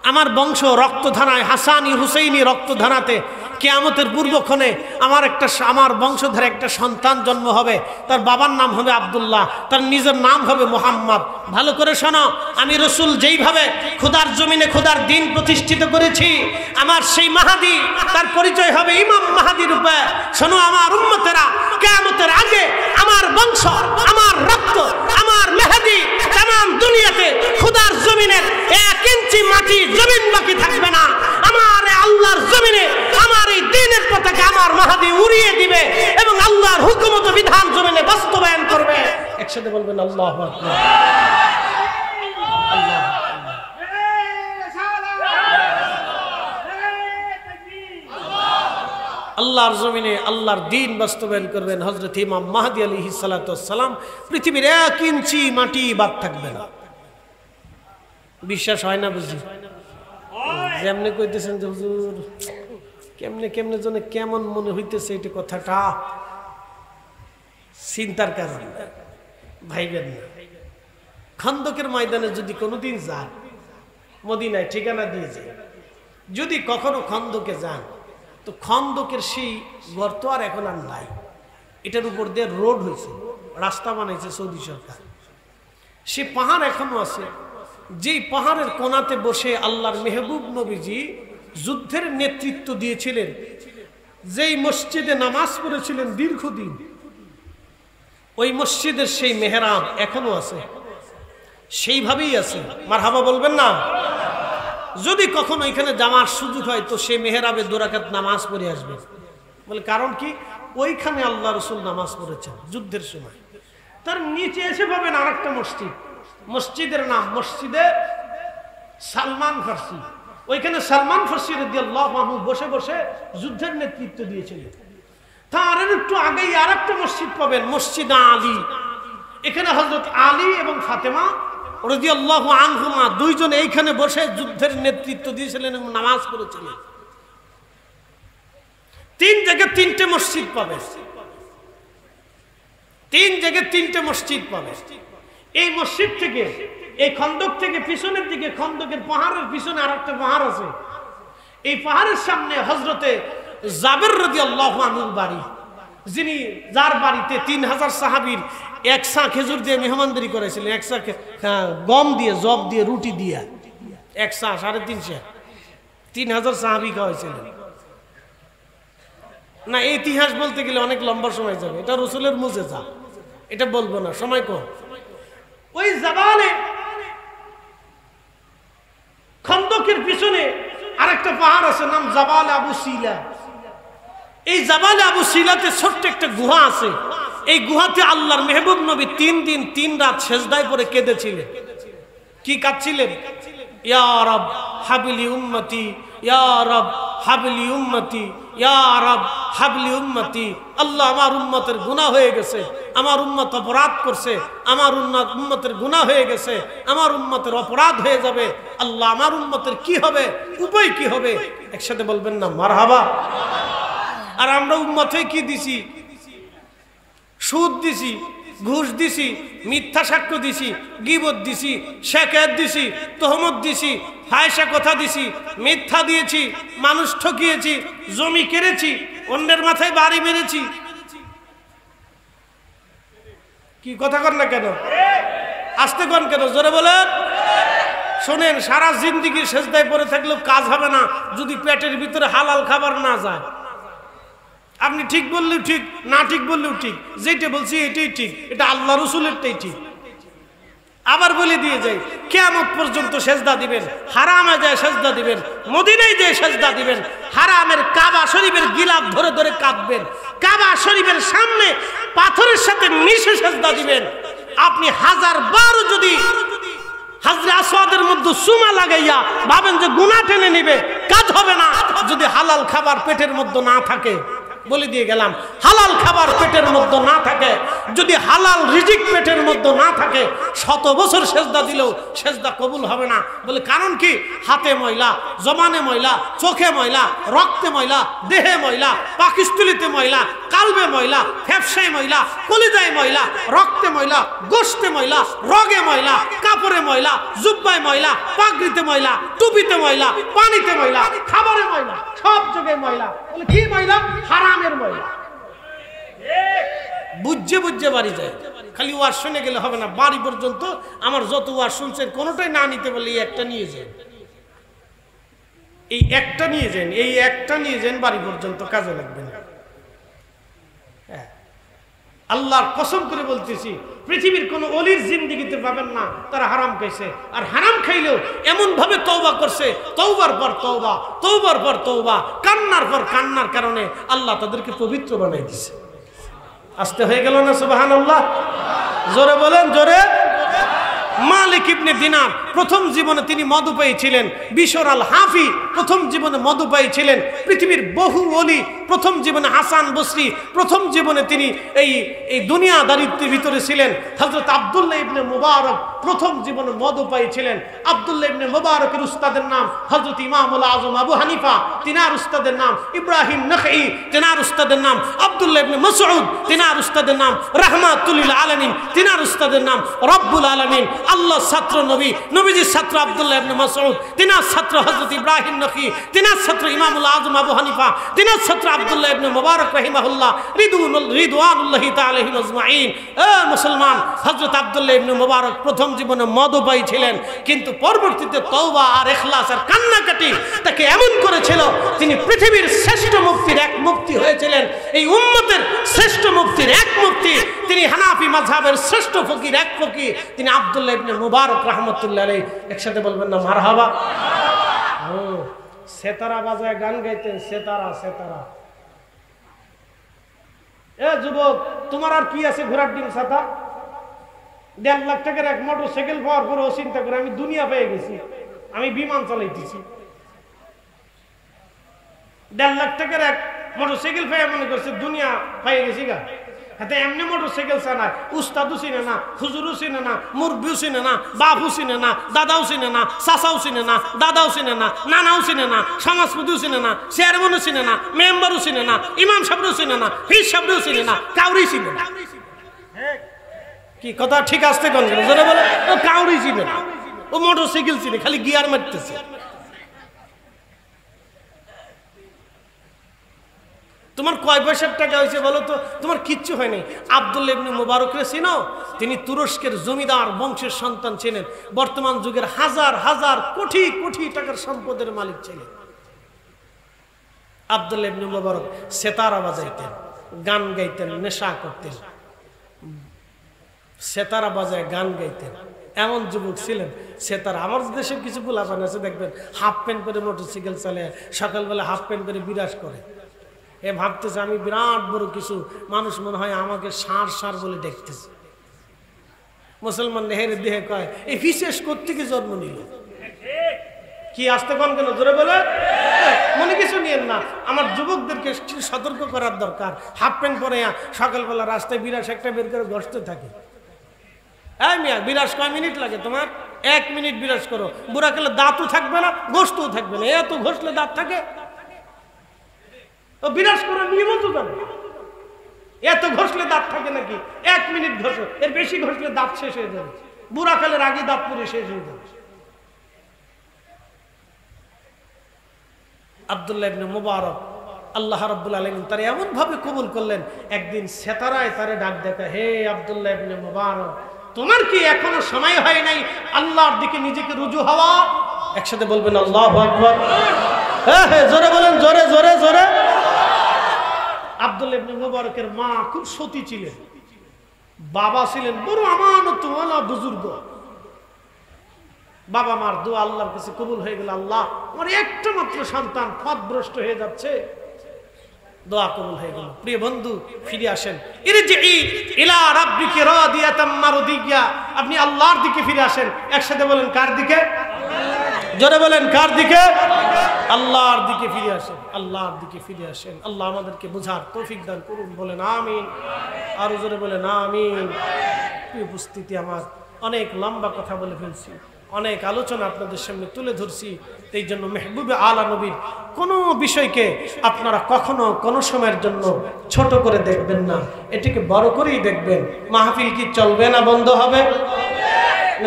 আমার বংশ রক্তধারায়, হাসানি হুসাইনি রক্তধারাতে কিয়ামতের পূর্বক্ষণে আমার বংশধরে একটা সন্তান জন্ম হবে, তার বাবার নাম হবে আব্দুল্লাহ, তার নিজের নাম হবে মুহাম্মদ। ভালো করে শোনো, আমি রাসূল যেইভাবে খোদার জমিনে খোদার দ্বীন প্রতিষ্ঠিত করেছি, আমার সেই মাহাদি, তার পরিচয় হবে ইমাম মাহাদি রূপে। শোনো আমার উম্মতেরা, কিয়ামতের আগে আমার বংশ, আমার রক্ত, আমার মেহেদি তামাম দুনিয়াতে খোদার জমিনের 1 ইঞ্চি মাটি জমিন বাকি থাকবে না। আমার আল্লাহর জমিনে আমার এই দ্বীনের পতাকা আমার মাহাদি উড়িয়ে দিবে এবং আল্লাহর হুকুমত বিধান জমিনে বাস্তবায়ন করবে। একসাথে বলবেন আল্লাহু আকবার। আল্লাহর জমিনে আল্লাহর দ্বীন বাস্তবায়ন করবেন হযরত ইমাম মাহদী আলাইহিস সালাতু ওয়াস সালাম। পৃথিবীর 1 ইঞ্চি মাটি বাদ থাকবে না। বিশ্বাস হয় না বুঝি? যেমনে কইতেছেন যে হুজুর, কেমনে কেমনে যেন কেমন মনে হইতেছে এটা কথাটা, চিন্তার কারণ ভাইবেন না। খন্দকের ময়দানে যদি কোনোদিন যান, মদিনায় ঠিকানা দিয়ে যায়, যদি কখনো খন্দকে যান, তো খন্দকের সেই গর্ত আর এখন আর নাই। এটার উপর দিয়ে রোড হয়েছে, রাস্তা বানাইছে সৌদি সরকার। সে পাহাড় এখনো আছে, যেই পাহাড়ের কোনাতে বসে আল্লাহর মেহবুব নবীজি যুদ্ধের নেতৃত্ব দিয়েছিলেন, যেই মসজিদে নামাজ পড়েছিলেন দীর্ঘদিন, ওই মসজিদের সেই মেহরাব এখনো আছে, সেইভাবেই আছে। মারহাবা বলবেন না? যদি কখনো এখানে যাওয়ার সুযোগ হয়, তো সেই মেহরাবে 2 রাকাত নামাজ পড়ে আসবে। বলে কারণ কি? ওইখানে আল্লাহ রাসূল নামাজ পড়েছেন যুদ্ধের সময়। তার নিচে এসে পাবেন আরেকটা মসজিদ, মসজিদের নাম মসজিদে সালমান ফার্সি। ওইখানে সালমান ফার্সি রাদিয়াল্লাহু আনহু বসে বসে যুদ্ধের নেতৃত্ব দিয়েছিলেন। তার একটু আগেই আরেকটা মসজিদ পাবেন, মসজিদ আলী। এখানে হযরত আলী এবং ফাতেমা রাদিয়াল্লাহু আনহুমা দুইজন এইখানে বসে যুদ্ধের নেতৃত্ব দিয়েছিলেন এবং নামাজ পড়েছিলেন। 3 জায়গায় 3টে মসজিদ পাবে, 3 জায়গায় 3টে মসজিদ পাবে। এই মসজিদ থেকে, এই খন্দক থেকে পিছনের দিকে, খন্দকের পাহাড়ের পিছনে আরেকটা পাহাড় আছে। এই পাহাড়ের সামনে হযরতে জাবের রাদিয়াল্লাহু আনহুর বাড়ি, যার বাড়িতে 3000 সাহাবীর 1 সা খেজুর দিয়ে মেহমানদারি করেছিলেন, 1 সা গম দিয়ে, জব দিয়ে, রুটি দিয়ে, 1 সা 350, 3000 সাহাবী খাওয়াইছিলেন। না, এই ইতিহাস বলতে গেলে অনেক লম্বা সময় যাবে, এটা রাসূলের মুজিজা, এটা বলবো না, সময় কম। ওই জাবালে খন্দকের পিছনে আরেকটা পাহাড় আছে, নাম জাবাল আবু সিলা। এই জাবালে আবু সিলাতে ছোট্ট একটা গুহা আছে। এই গুহাতে আল্লাহর মেহবুব নবী 3 দিন 3 রাত সেজদায় পড়ে কেঁদেছিলেন। কি কাঁদছিলেন? ইয়া রব হাবিলি উম্মতি, ইয়া রব হাবলি উম্মতি, ইয়া রব হাবলি উম্মতি। আল্লাহ আমার উম্মতের গুনাহ হয়ে গেছে, আমার উম্মত অপরাধ করছে, আমার উম্মতের গুনাহ হয়ে গেছে, আমার উম্মতের অপরাধ হয়ে যাবে। আল্লাহ আমার উম্মতের কি হবে, উপায় কি হবে? একসাথে বলবেন না মারহাবা। আর আমরা উম্মত হয়ে কি দিছি? সুদ দিছি, ঘুষ দিছি, মিথ্যা সাক্ষ্য দিছি, গীবত দিছি, শিকায়ত দিছি, তহমত দিছি, ফায়সা কথা দিছি, মিথ্যা দিয়েছি, মানুষ ঠকিয়েছি, জমি কেড়েছি, অন্যের মাথায় বাড়ি মেরেছি। কি কথা কন না কেন? আসতে কন কেন? জোরে বলেন। শোনেন, সারা জিন্দেগি সেজদায় পড়ে থাকলেও কাজ হবে না যদি পেটের ভিতরে হালাল খাবার না যায়। আপনি ঠিক বললেও ঠিক, না ঠিক বললেও ঠিক, যেটা বলছি এটাই ঠিক, এটা আল্লাহ রসুলেরটাই ঠিক। আবার বলে দিয়ে যাই, কিয়ামত পর্যন্ত সেজদা দিবেন, হারামে যায় সেজদা দিবেন, মদিনায় যায় সেজদা দিবেন, হারামের কাবা শরীফের গিলাফ ধরে ধরে কাঁদবেন, কাবা শরীফের সামনে পাথরের সাথে মিশে সেজদা দিবেন। আপনি 1000 বার যদি হাজরে আসওয়াদের মধ্যে সুমা লাগাইয়া ভাবেন যে গুনাহ টেনে নিবে, কাজ হবে না যদি হালাল খাবার পেটের মধ্যে না থাকে। বলে দিয়ে গেলাম, হালাল খাবার পেটের মধ্যে না থাকে, যদি হালাল রিজিক পেটের মধ্যে না থাকে, 100 বছর সেজদা দিলেও সেজদা কবুল হবে না। বলে কারণ কি? হাতে ময়লা, জবানে ময়লা, চোখে ময়লা, রক্তে ময়লা, দেহে ময়লা, পাকস্থলীতে ময়লা, কালবে ময়লা, ফ্যাপসায় ময়লা, কলিজায় ময়লা, রক্তে ময়লা, গোশতে ময়লা, রগে ময়লা, কাপড়ে ময়লা, জুব্বায় ময়লা, পাগড়িতে ময়লা, টুপিতে ময়লা, পানিতে ময়লা, খাবারে ময়লা, সব জায়গায় ময়লা। বলে কি ময়লা? হারামের ময়লা। বুঝে বুঝে বাড়ি যায়। খালি ওয়াজ শুনে গেলে হবে না, বাড়ি পর্যন্ত আমার যত ওয়াজ শুনছেন কোনোটাই না নিতে বলে এই একটা নিয়ে যান, এই একটা নিয়ে যান, এই একটা নিয়ে যান, বাড়ি পর্যন্ত কাজে লাগবে না। আল্লাহর কসম করে বলতেছি, পৃথিবীর কোন অলির জিন্দেগিতে পাবেন না তারা হারাম খাইছে। আর হারাম খাইলেও এমন ভাবে তওবা করছে, তওবার পর তওবা, তওবার পর তওবা, কান্নার পর কান্নার কারণে আল্লাহ তাদেরকে পবিত্র বানাই দিয়েছে। আস্তে হয়ে গেল না সুবহানাল্লাহ? জোরে বলেন, জোরে। মালিক ইবনে দিনার প্রথম জীবনে তিনি মদুপায়ী ছিলেন। বিশর আল হাফি প্রথম জীবনে মদুপায়ী ছিলেন। পৃথিবীর বহু ওলি প্রথম জীবনে, হাসান বসরি প্রথম জীবনে তিনি এই দুনিয়াদারিত্বের ভিতরে ছিলেন। হযরত আব্দুল্লাহ ইবনে মুবারক প্রথম জীবনে মদুপায়ী ছিলেন। আব্দুল্লাহ ইবনে মুবারকের উস্তাদের নাম হযরত ইমামুল আযম আবু হানিফা, তিনার উস্তাদের নাম ইব্রাহিম নখঈ, তিনার উস্তাদের নাম আব্দুল্লাহ ইবনে মাসউদ, তিনার উস্তাদের নাম রাহমাতুল লিল আলামিন, তিনার উস্তাদের নাম রব্বুল আলামিন। আল্লাহ ছাত্র নবী, নবীজির ছাত্র আব্দুল্লাহ ইবনে মাসউদ, তিনার ছাত্র হযরত ইব্রাহিম নখঈ, তিনার ছাত্র ইমামুল আযম আবু হানিফা, তিনার ছাত্র আব্দুল্লাহ ইবনে মুবারক রাহিমাহুল্লাহ রিদওয়ানুল্লাহি তাআলা আলাইহিম আজমাইন। মুসলমান, হযরত আব্দুল্লাহ ইবনে মুবারক প্রথম জীবনে মদপায়ী ছিলেন, কিন্তু পরবর্তীতে তওবা আর ইখলাস আর কান্নাকাটি তাকে এমন করেছিল তিনি পৃথিবীর শ্রেষ্ঠ মুফতির এক মুফতি হয়েছিলেন। এই উম্মতের শ্রেষ্ঠ মুফতির এক মুফতি, তিনি হানাফি মাযহাবের শ্রেষ্ঠ ফকির এক ফকির, তিনি আব্দুল্লাহ ইবনে মুবারক রাহমাতুল্লাহ আলাইহি। একসাথে বলবেন না মারহাবা? সেতারা বাজায় গান গাইতেন, সেতারা সেতারা। এ যুবক, তোমার আর কি আছে ঘোড়ার ডিম ছাতা? 1.5 লাখ টাকার এক মোটরসাইকেল পাওয়ার পরে ও চিন্তা করে আমি দুনিয়া পেয়ে গেছি, আমি বিমান চালাইতেছি। 1.5 লাখ টাকার এক মোটরসাইকেল পেয়ে মনে করছে দুনিয়া পেয়ে গেছি গা। হাতে এমনি মোটরসাইকেল চালায়, উস্তাদও চিনে না, হুজুরও চিনে না, মুরব্বিও চিনে না, বাপও চিনে না, দাদাও চিনে না, চাচাও চিনে না, দাদাও চিনে না, নানাও চিনে না, সমাজপতিও চিনে না, চেয়ারম্যানও চিনে না, মেম্বারও চিনে না, ইমাম সাহেবও চিনে না, পীর সাহেবও চিনে না, কাউরি চিনে না। কি কথা ঠিক আসতে কোন গেল? জোরে বলে। ও কাউরি চিনে না, ও মোটরসাইকেল চিনে, খালি গিয়ার মারতেছে। তোমার কয় পয়সার টাকা হয়েছে বলো তো? তোমার কিচ্ছু হয় নাই। আব্দুল্লাহ ইবনে মুবারকরে চিনো? তিনি তুরস্কের জমিদার বংশের সন্তান ছিলেন। বর্তমান যুগের হাজার হাজার কোটি কোটি টাকার সম্পদের মালিক ছিলেন আব্দুল্লাহ ইবনে মুবারক। সেতারা বাজাইতেন, গান গাইতেন, নেশা করতেন, সেতারা বাজায় গান গাইতেন। এমন যুবক ছিলেন সেতারা। আমার দেশের কিছু পোলাপান আছে দেখবেন, হাফ প্যান্ট পরে মোটরসাইকেল চালায়, সকালবেলা হাফ প্যান্ট পরে বিরাজ করে। এ ভাবতেছে আমি বিরাট বড় কিছু, মানুষ মনে হয় আমাকে সার সার বলে দেখতেছে। মুসলমান নেহের দেহে কয় এই বিশেষ কোত্থেকে জন্ম নিল? কি আসতে কোন কেন? জোরে বলে। মনে কিছু নিয়েন না, আমার যুবকদেরকে সতর্ক করার দরকার। হাফ প্যান্ট পরে সকালবেলা রাস্তায় বিরাস একটা বের করে ঘষতে থাকে। এই মিয়া, বিরাস কয় মিনিট লাগে তোমার? 1 মিনিট বিরাস করো, বুড়া খেলে দাঁতও থাকবে না, গোস্তও থাকবে না। এত ঘষলে দাঁত থাকে? ও বিরাস করার নিয়ম তো জানো, এত ঘষলে দাঁত থাকে নাকি? 1 মিনিট ঘষো, এর বেশি ঘষলে দাঁত শেষ হয়ে যাবে, বুড়া কালের আগে দাঁত পুরে শেষ হয়ে যাবে। আব্দুল্লাহ ইবনে মুবারক আল্লাহ রাব্বুল আলামিন তারে এমন ভাবে কবুল করলেন, একদিন সেতারায় তারে ডাক দেখা, হে আব্দুল্লাহ ইবনে মুবারক, তোমার কি এখনো সময় হয় নাই আল্লাহর দিকে নিজেকে রুজু হওয়া? একসাথে বলবেন আল্লাহু আকবার। হ্যাঁ হ্যাঁ, জোরে বলেন, জোরে জোরে জোরে। আব্দুল্লাহ ইবনে মুবারকের মা খুব সতী ছিলেন, বাবা ছিলেন বড় আমানতওয়ালা বুজুর্গ। বাবা মার দোয়া আল্লাহর কাছে কবুল হয়ে গেল, আল্লাহ আমার একটা মাত্র সন্তান পথভ্রষ্ট হয়ে যাচ্ছে, দোয়া কবুল হয়ে গেল। প্রিয় বন্ধু, ফিরে আসেন, ইরজিই ইলা রাব্বিকি রাদিয়াতাম মারদিয়া, আপনি আল্লাহর দিকে ফিরে আসেন। একসাথে বলেন, কার দিকে? জোরে বলেন, কার দিকে? আল্লাহর দিকে ফিরে আসেন, আল্লাহর দিকে ফিরে আসেন। আল্লাহ আমাদেরকে বোঝার তৌফিক দান করুন, বলেন আমিন। আর জোরে বলেন আমিন। প্রিয় উপস্থিতি, আমার অনেক লম্বা কথা বলে ফেলছি, অনেক আলোচনা আপনাদের সামনে তুলে ধরছি। এই জন্য মেহবুবে আলা নবীর কোনো বিষয়কে আপনারা কখনো কোনো সময়ের জন্য ছোট করে দেখবেন না, এটিকে বড় করেই দেখবেন। মাহফিল কি চলবে না বন্ধ হবে?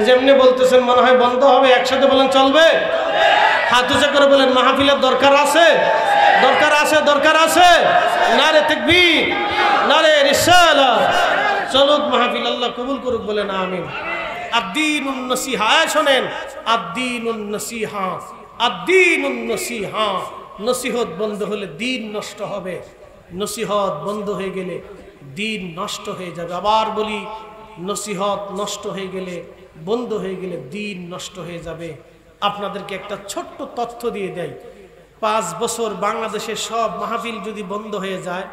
যেমনি বলতেছেন মনে হয় বন্ধ হবে। একসাথে বলেন চলবে। হাত উঁচা করে বলেন, মাহফিলের দরকার আছে, দরকার আছে, দরকার আছে। নারে তাকবীর, নারে রিসালাত। চলুক মাহফিল, আল্লাহ কবুল করুক, বলেন আমিন। আদ-দীনুন নসিহা, শোনেন, আদ-দীনুন নসিহা, আদ-দীনুন নসিহা। নসিহত বন্ধ হলে দিন নষ্ট হবে, নসিহত বন্ধ হয়ে গেলে দিন নষ্ট হয়ে যাবে। আবার বলি, নসিহত নষ্ট হয়ে গেলে, বন্ধ হয়ে গেলে দিন নষ্ট হয়ে যাবে। আপনাদেরকে একটা ছোট্ট তথ্য দিয়ে দেয়, 5 বছর বাংলাদেশের সব মাহফিল যদি বন্ধ হয়ে যায়,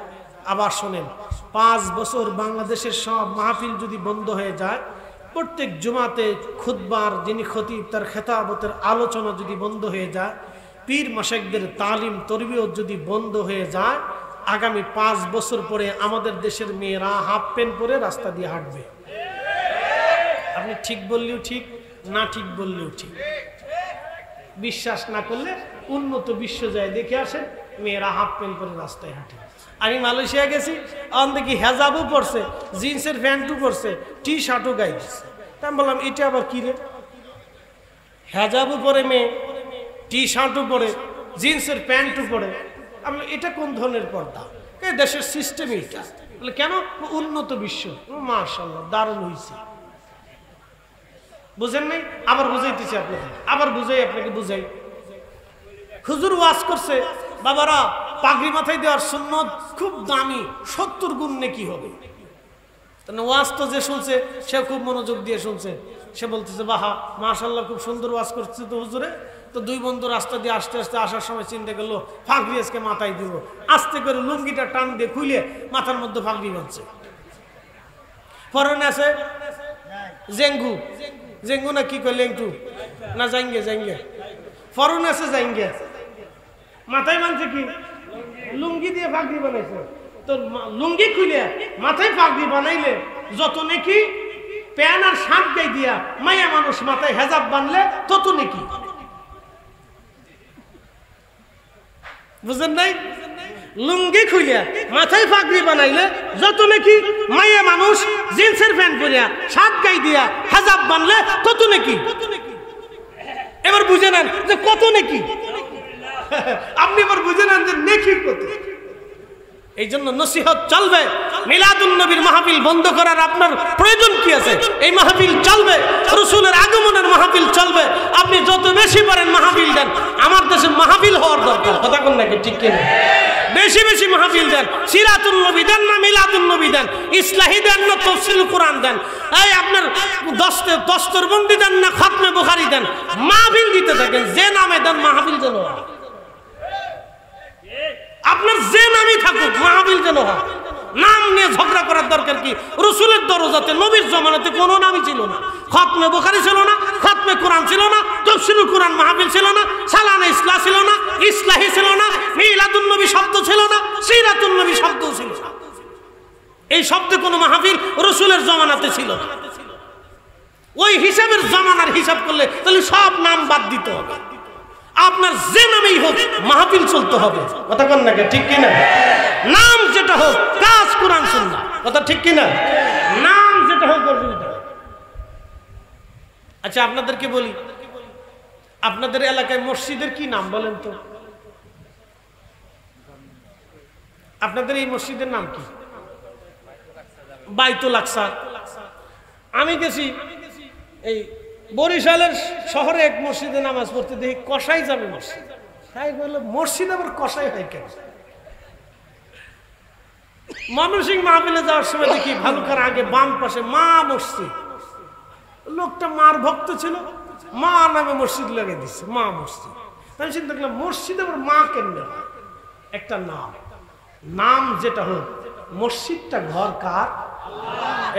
আবার শোনেন, 5 বছর বাংলাদেশের সব মাহফিল যদি বন্ধ হয়ে যায়, প্রত্যেক জুমাতে খুতবার যিনি খতিব তার খেতাবতের আলোচনা যদি বন্ধ হয়ে যায়, পীর মাশায়েখদের তালিম তরবিয়ত যদি বন্ধ হয়ে যায়, আগামী 5 বছর পরে আমাদের দেশের মেয়েরা হাফ প্যান্ট পরে রাস্তা দিয়ে হাঁটবে। আপনি ঠিক বললেও ঠিক, না ঠিক বললেও ঠিক। বিশ্বাস না করলে উন্নত বিশ্ব যায় দেখে আসেন, মেয়েরা হাফ প্যান্ট পরে রাস্তায় হাঁটে। আমি মালয়েশিয়া গেছি, দেখি হেজাবও পরছে, জিন্সের প্যান্টও পরছে, টি শার্টও গাইছে। তা আমি বললাম, এটা আবার কি রে? হেজাবও পরে মেয়ে, টি শার্টও পরে, জিন্সের প্যান্টও পরে। আমি এটা কোন ধরনের পর্দা? দেশের সিস্টেম এটা। বলে কেন? উন্নত বিশ্ব। মাশাআল্লাহ, দারুণ হয়েছে। বুঝেন নাই? আবার বুঝাইতেছি আপনাকে, আবার বুঝাই, আপনাকে বুঝাই। হুজুর ওয়াজ করছে, বাবারা পাগড়ি মাথায় দেওয়ার সুন্নত খুব দামি, 70 গুণ নেকি হবে। ওয়াজ তো যে শুনছে সে খুব মনোযোগ দিয়ে শুনছে, সে বলতেছে, বাহা মাশাআল্লাহ, খুব সুন্দর ওয়াজ করছে তো হুজুরে। তো 2 বন্ধু রাস্তা দিয়ে আস্তে আস্তে আসার সময় চিন্তা করলো, পাগড়ি আজকে মাথায় দিব। আস্তে করে লুঙ্গিটা টান দিয়ে খুলে মাথার মধ্যে পাগড়ি বাঁধছে। পরনে আছে জেঙ্গু, জেঙ্গু না কি করলে একটু না, জাইঙ্গে জাইঙ্গে। পরনে আছে জাইঙ্গে, মাথায় বাঁধছে কি? লুঙ্গি দিয়ে পাগড়ি বানাইছে। তো লুঙ্গি খুলে মাথায় পাগড়ি বানাইলে যত নাকি, প্যান আর শার্ট গাই দিয়া মায়া মানুষ মাথায় হেজাব বানলে তত নাকি। বুঝেন নাই? লুঙ্গি খুলিয়া মাথায় পাগড়ি বানাইলে যত নাকি, মায়া মানুষ জিন্সের প্যান্ট পরিয়া শার্ট গাই দিয়া হেজাব বানলে তত নাকি। এবার বুঝে নেন যে কত নাকি। আপনি এবার বুঝে নেন যে নেকি কত। এই জন্য নসিহত চলবে। মিলাদুন নবীর মাহফিল বন্ধ করার আপনার প্রয়োজন কি আছে? এই মাহফিল চলবে, রাসূলের আগমনের মাহফিল চলবে। আপনি যত বেশি পারেন মাহফিল দেন। আমার দেশে মাহফিল হওয়ার দরকার, কথা কোন নাকি ঠিক কিনা? বেশি বেশি মাহফিল দেন। সিরাতুন নবী দেন না মিলাদুন নবী দেন, ইসলাহি দেন না তাফসীরুল কোরআন দেন, এই আপনার দস্তরবন্দি দেন না খাতমে বুখারী দেন, মাহফিল দিতে থাকেন। যে নামে দেন মাহফিল যেন আপনার যে নামই থাকুক, মাহফিল যেন হয়। নাম নিয়ে ঝগড়া করার দরকার কি? রসুলের দরজাতে নবীর জমানাতে কোনো নামই ছিল না। খতমে বুখারী ছিল না, খতমে কোরআন ছিল না, তাফসীরুল কোরআন মাহফিল ছিল না, সালানা ইসলাহ ছিল না, ইসলাহি ছিল না, মিলাদুন নবী শব্দ ছিল না, সিরাতুন নবী শব্দ ছিল না। এই শব্দে কোনো মাহফিল রসুলের জমানাতে ছিল না। ওই হিসাবের জমানার হিসাব করলে তাহলে সব নাম বাদ দিতে হবে। আপনার যে নামেই হোক মাহফিল চলতে হবে। কথা কন না, ঠিক কিনা? নাম যেটা হোক, কাজ কোরআন সুন্নাহ। কথা ঠিক কিনা? নাম যেটা হোক অসুবিধা। আচ্ছা আপনাদেরকে বলি, আপনাদের এলাকায় মসজিদের কি নাম বলেন তো? আপনাদের এই মসজিদের নাম কি? বাইতুল আকসা। আমি গেছি এই বরিশালের শহরে এক মসজিদে নামাজ পড়তে, দেখি কসাই যাবে মসজিদ। তাই বললো মসজিদ আবার কসাই হয় কেন? ময়মনসিংহ মাহফিলে যাওয়ার সময় দেখি ভালুকার আগে বাম পাশে মা মসজিদ। লোকটা মার ভক্ত ছিল, মা নামে মসজিদ লাগিয়ে দিচ্ছে, মা মসজিদ। আমি চিন্তা করলাম মসজিদ আবার মা কেমনে? একটা নাম, নাম যেটা হোক, মসজিদটা ঘর কার?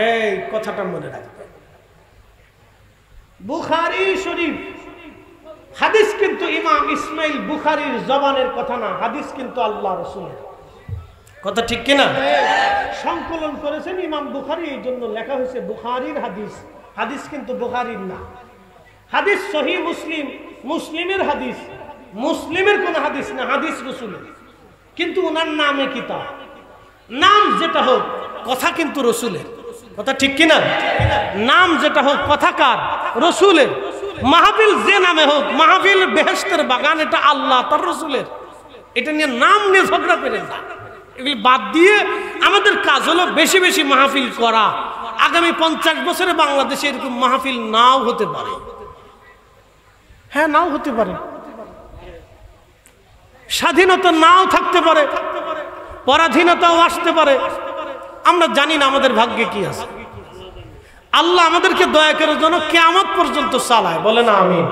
এই কথাটা মনে রাখবে। বুখারী শরীফ হাদিস কিন্তু ইমাম ইসমাইল বুখারীর জবানের কথা না, হাদিস কিন্তু আল্লাহ রাসূলের কথা। ঠিক কিনা? সংকলন করেছেন ইমাম বুখারী, এই জন্য লেখা হয়েছে বুখারীর হাদিস। হাদিস কিন্তু বুখারীর না। হাদিস সহিহ মুসলিম, মুসলিমের হাদিস, মুসলিমের কোন হাদিস না, হাদিস রাসূলের। কিন্তু ওনার নামে কিতাব। নাম যেটা হোক, কথা কিন্তু রাসূলের। কথা ঠিক কিনা? নাম যেটা হোক, কথা কার? রাসূলের। মাহফিল যে নামে হোক, মাহফিল বেহেশতের বাগান, এটা আল্লাহ তার রাসূলের। এটা নিয়ে নাম নিয়ে ঝগড়া করেন না। এগুলি বাদ দিয়ে আমাদের কাজ হলো বেশি বেশি মাহফিল করা। আগামী 50 বছরে বাংলাদেশে এরকম মাহফিল নাও হতে পারে। হ্যাঁ, নাও হতে পারে। স্বাধীনতা নাও থাকতে পারে, পরাধীনতাও আসতে পারে। আমরা জানি না আমাদের ভাগ্যে কি আছে। আল্লাহ আমাদেরকে দয়া করে যেন কিয়ামত পর্যন্ত চালায়। বলে না আমিন।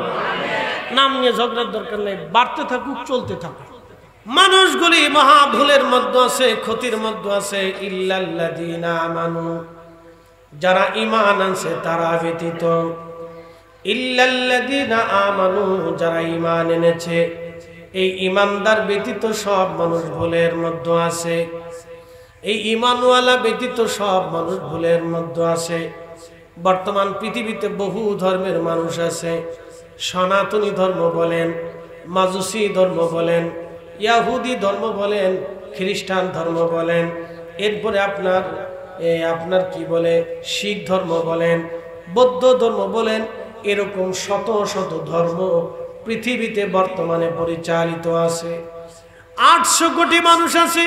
নাম নিয়ে ঝগড়ার দরকার নেই, বাড়তে থাকুক, চলতে থাকুক। মানুষগুলি মহা ভুলের মধ্যে আছে, ক্ষতির মধ্যে আছে। ইল্লাল্লাযীনা আমানু, যারা ঈমান আনছে তারা ব্যতীত। ইল্লাল্লাযীনা আমানু, যারা ঈমান এনেছে, এই ঈমানদার ব্যতীত সব মানুষ ভুলের মধ্যে আছে। এই ঈমানওয়ালা ব্যতীত সব মানুষ ভুলের মধ্যে আছে। বর্তমান পৃথিবীতে বহু ধর্মের মানুষ আছে। সনাতনী ধর্ম বলেন, মাজুসি ধর্ম বলেন, ইয়াহুদি ধর্ম বলেন, খ্রিস্টান ধর্ম বলেন, এরপরে আপনার কি বলে শিখ ধর্ম বলেন, বৌদ্ধ ধর্ম বলেন। এরকম শত শত ধর্ম পৃথিবীতে বর্তমানে পরিচালিত আছে। 800 কোটি মানুষ আছে,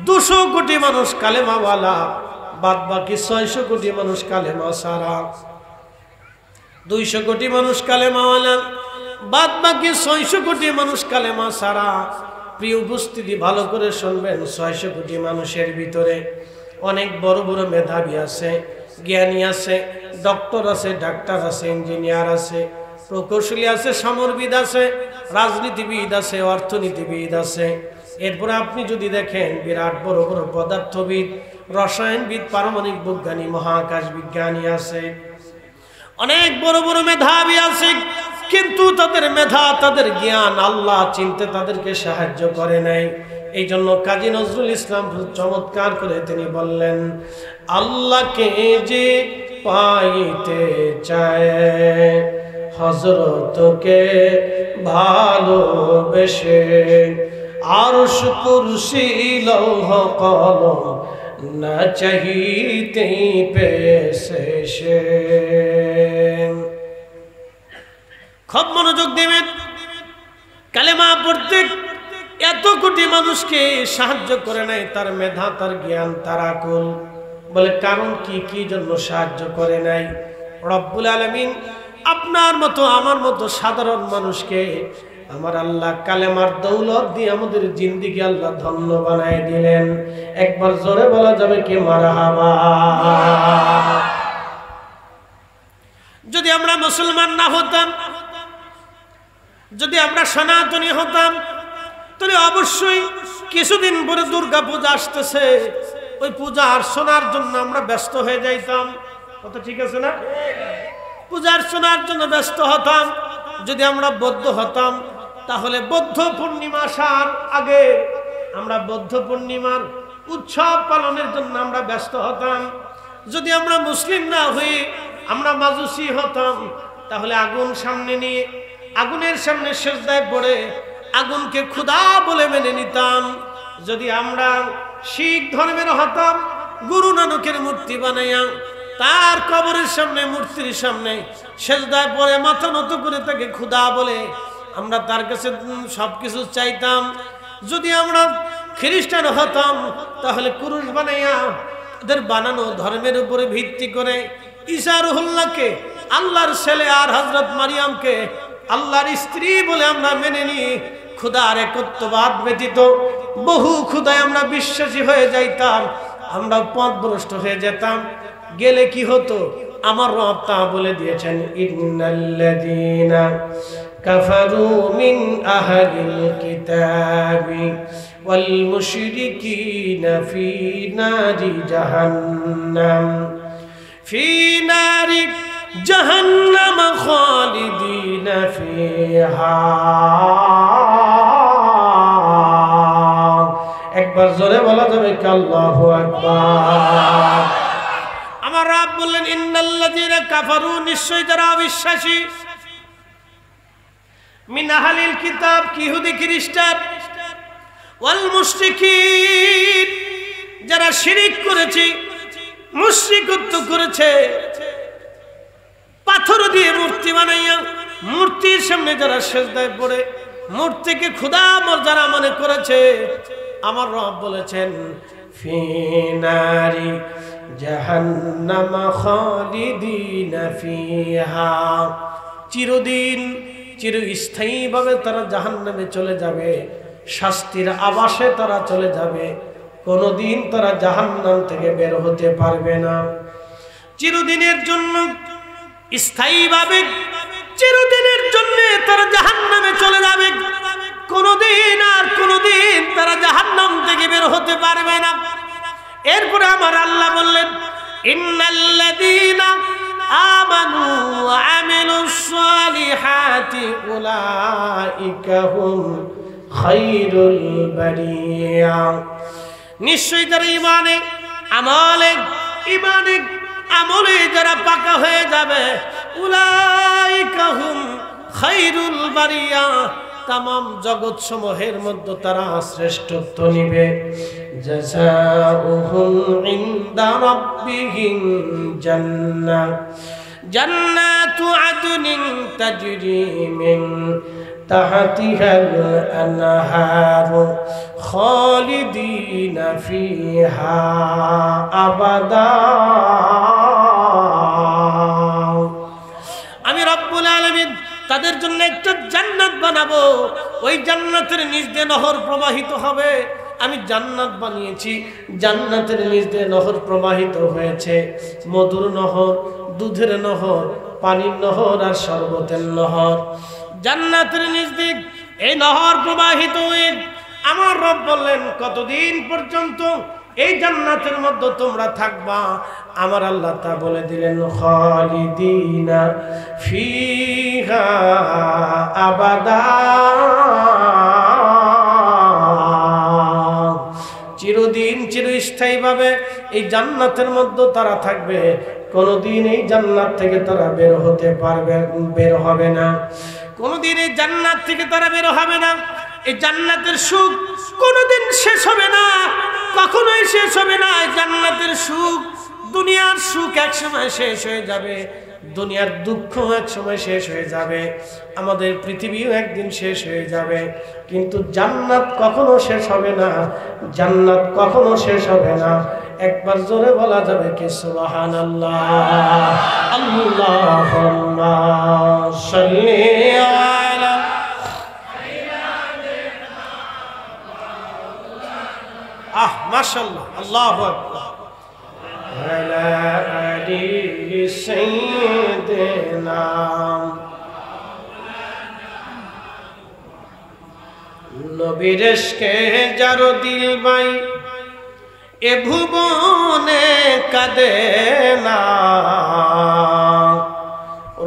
200 কোটি মানুষ কালেমাওয়ালা, বাদ বাকি 600 কোটি মানুষ কালেমা সারা। 200 কোটি মানুষ কালেমাওয়ালা, বাদ বাকি 600 কোটি মানুষ কালেমা সারা। প্রিয় উপস্থিতি, ভালো করে শুনবেন। 600 কোটি মানুষের ভিতরে অনেক বড় বড় মেধাবী আছে, জ্ঞানী আছে, ডক্টর আছে, ডাক্তার আছে, ইঞ্জিনিয়ার আছে, প্রকৌশলী আছে, সমরবিদ আছে, রাজনীতিবিদ আছে, অর্থনীতিবিদ আছে। এরপরে আপনি যদি দেখেন বিরাট বড় বড় পদার্থবিদ, রসায়নবিদ, পারমাণবিক বিজ্ঞানী, মহাকাশ বিজ্ঞানী আছে। অনেক বড় বড় মেধাবী আছে, কিন্তু তাদের মেধা, তাদের জ্ঞান আল্লাহ চিনতে তাদেরকে সাহায্য করে নাই। এই জন্য কাজী নজরুল ইসলাম চমৎকার করে তিনি বললেন, আল্লাহকে যে পাইতে চায় হযরতকে ভালোবেসে, আরশ কুরসি লৌহ কলম না চাহিতেই পেয়েছে সে। খুব মনোযোগ দিবেন। কালেমা পড়তে এত কোটি মানুষকে সাহায্য করে নাই তার মেধা, তার জ্ঞান, তার আকল। বলে কারণ কি? কি জন্য সাহায্য করে নাই? রব্বুল আলামিন আপনার মতো আমার মতো সাধারণ মানুষকে আমার আল্লাহ কালেমার দৌলত দিয়ে আমাদের জিন্দেগি আল্লাহ ধন্য বানায় দিলেন। একবার জোরে বলা যাবে কি মারহাবা? যদি আমরা মুসলমান না হতাম, যদি আমরা সনাতনী হতাম, তাহলে অবশ্যই কিছুদিন পরে দুর্গা পূজা আসতেছে। ওই পূজা অর্চনার জন্য আমরা ব্যস্ত হয়ে যাইতাম। কথা ঠিক আছে না? পূজা অর্চনার জন্য ব্যস্ত হতাম। যদি আমরা বৌদ্ধ হতাম তাহলে বৌদ্ধ পূর্ণিমা আসার আগে আমরা বৌদ্ধ পূর্ণিমার উৎসব পালনের জন্য আমরা ব্যস্ত হতাম। যদি আমরা মুসলিম না হয়ে আমরা মাজুসি হতাম তাহলে আগুন সামনে নিয়ে আগুনের সামনে সিজদায় পড়ে আগুনকে খোদা বলে মেনে নিতাম। যদি আমরা শিখ ধর্মের হতাম গুরু নানকের মূর্তি বানাইয়া তার কবরের সামনে মূর্তির সামনে সিজদায় পড়ে মাথা নত করে তাকে খোদা বলে আমরা তার কাছে সবকিছু চাইতাম। যদি আমরা খ্রিস্টান হতাম তাহলে কুরুশ বানাইয়া তাদের বানানো ধর্মের উপরে ভিত্তি করে ঈসা রুহুল্লাহকে আল্লাহর ছেলে আর হযরত মারিয়ামকে আল্লাহর স্ত্রী বলে আমরা মেনে নিই। খোদার একত্ববাদ ব্যতীত বহু খোদায় আমরা বিশ্বাসী হয়ে যাইতাম। আমরা পথভ্রষ্ট হয়ে যেতাম। গেলে কি হতো? আমার রব তা বলে দিয়েছেন, ইন্নাল্লাযীনা কাফারু মিন আহলিল কিতাবি ওয়াল মুশরিকিনা ফি নারি জাহান্নাম জাহান্নাম খালিদিনা ফিহা। একবার জোরে বলা যাবে কি আল্লাহু আকবার। আমার রব বললেন, ইন্নাল্লাযীনা কাফারু, নিশ্চয় যারা অবিশ্বাসী, মিন আহলিল কিতাব, ইহুদি খ্রিস্টান, ওয়াল মুশরিকিন, যারা শিরক করেছে, মুশরিকত্ব করেছে, পাথর দিয়ে মূর্তি বানাইয়া মূর্তির সামনে যারা সিজদায় পড়ে মূর্তিকে খোদা যারা মনে করেছে, আমার রব বলেছেন ফি নারি জাহান্নাম খালিদিনা ফিহা, চিরদিন চিরস্থায়ীভাবে তারা জাহান্নামে চলে যাবে, শাস্তির আবাসে তারা চলে যাবে, কোনোদিন তারা জাহান্নাম থেকে বের হতে পারবে না। চিরদিনের জন্য, স্থায়ীভাবে চিরদিনের জন্য তারা জাহান্নামে চলে যাবে, কোনোদিন আর কোনোদিন তারা জাহান্নাম থেকে বের হতে পারবে না। এরপরে আমার আল্লাহ বললেন, ইন্নাল্লাযীনা আমানু ওয়া আমিলুস সালিহাতি উলাইকা হুম খায়রুল বারিয়া, নিশ্চয়ই যারা আমলে যারা পাকা হয়ে যাবে, উলাইকা হুম খায়রুল বারিয়া, তামাম জগৎ সমূহের মধ্যে তারা শ্রেষ্ঠত্ব নিবে। জাযাউহুম ইনদা রাব্বিহিম জান্নাতু আদনিন তাজরি মিন তাহতিহাল আনহারু খালিদিনা ফিহা আবাদা। আমি রব্বুল আলামিন তাদের জন্য একটা জান্নাত বানাবো, ওই জান্নাতের নিচ দিয়ে নহর প্রবাহিত হবে। আমি জান্নাত বানিয়েছি, জান্নাতের নিচ দিয়ে নহর প্রবাহিত হয়েছে, মধুর নহর, দুধের নহর, পানির নহর আর শরবতের নহর। জান্নাতের নিচ দিয়ে এই নহর প্রবাহিত হয়ে আমার রব বললেন, কতদিন পর্যন্ত এই জান্নাতের মধ্যে তোমরা থাকবা? আমার আল্লাহ তা বলে দিলেন, খালিদিনা ফিহা আবাদা, চিরদিন চিরস্থায়ীভাবে এই জান্নাতের মধ্যে তারা থাকবে, কোনোদিন এই জান্নাত থেকে তারা বের হবে না, কোনোদিন এই জান্নাত থেকে তারা বের হবে না। এই জান্নাতের সুখ কোনোদিন শেষ হবে না, কখনোই শেষ হবে না। এই জান্নাতের সুখ, দুনিয়ার সুখ একসময় শেষ হয়ে যাবে, দুনিয়ার দুঃখ একসময় শেষ হয়ে যাবে, আমাদের পৃথিবীও একদিন শেষ হয়ে যাবে, কিন্তু জান্নাত কখনো শেষ হবে না, জান্নাত কখনো শেষ হবে না। একবার জোরে বলা যাবে কি সুবহানাল্লাহ। আল্লাহুম্মা সাল্লি আলা, মাশাআল্লাহ, আল্লাহু আকবার, আলা আলি সাইয়্যিদিনা। নবীর ইশকে যার দিল ভাই, এ ভুবনে কাঁদে না,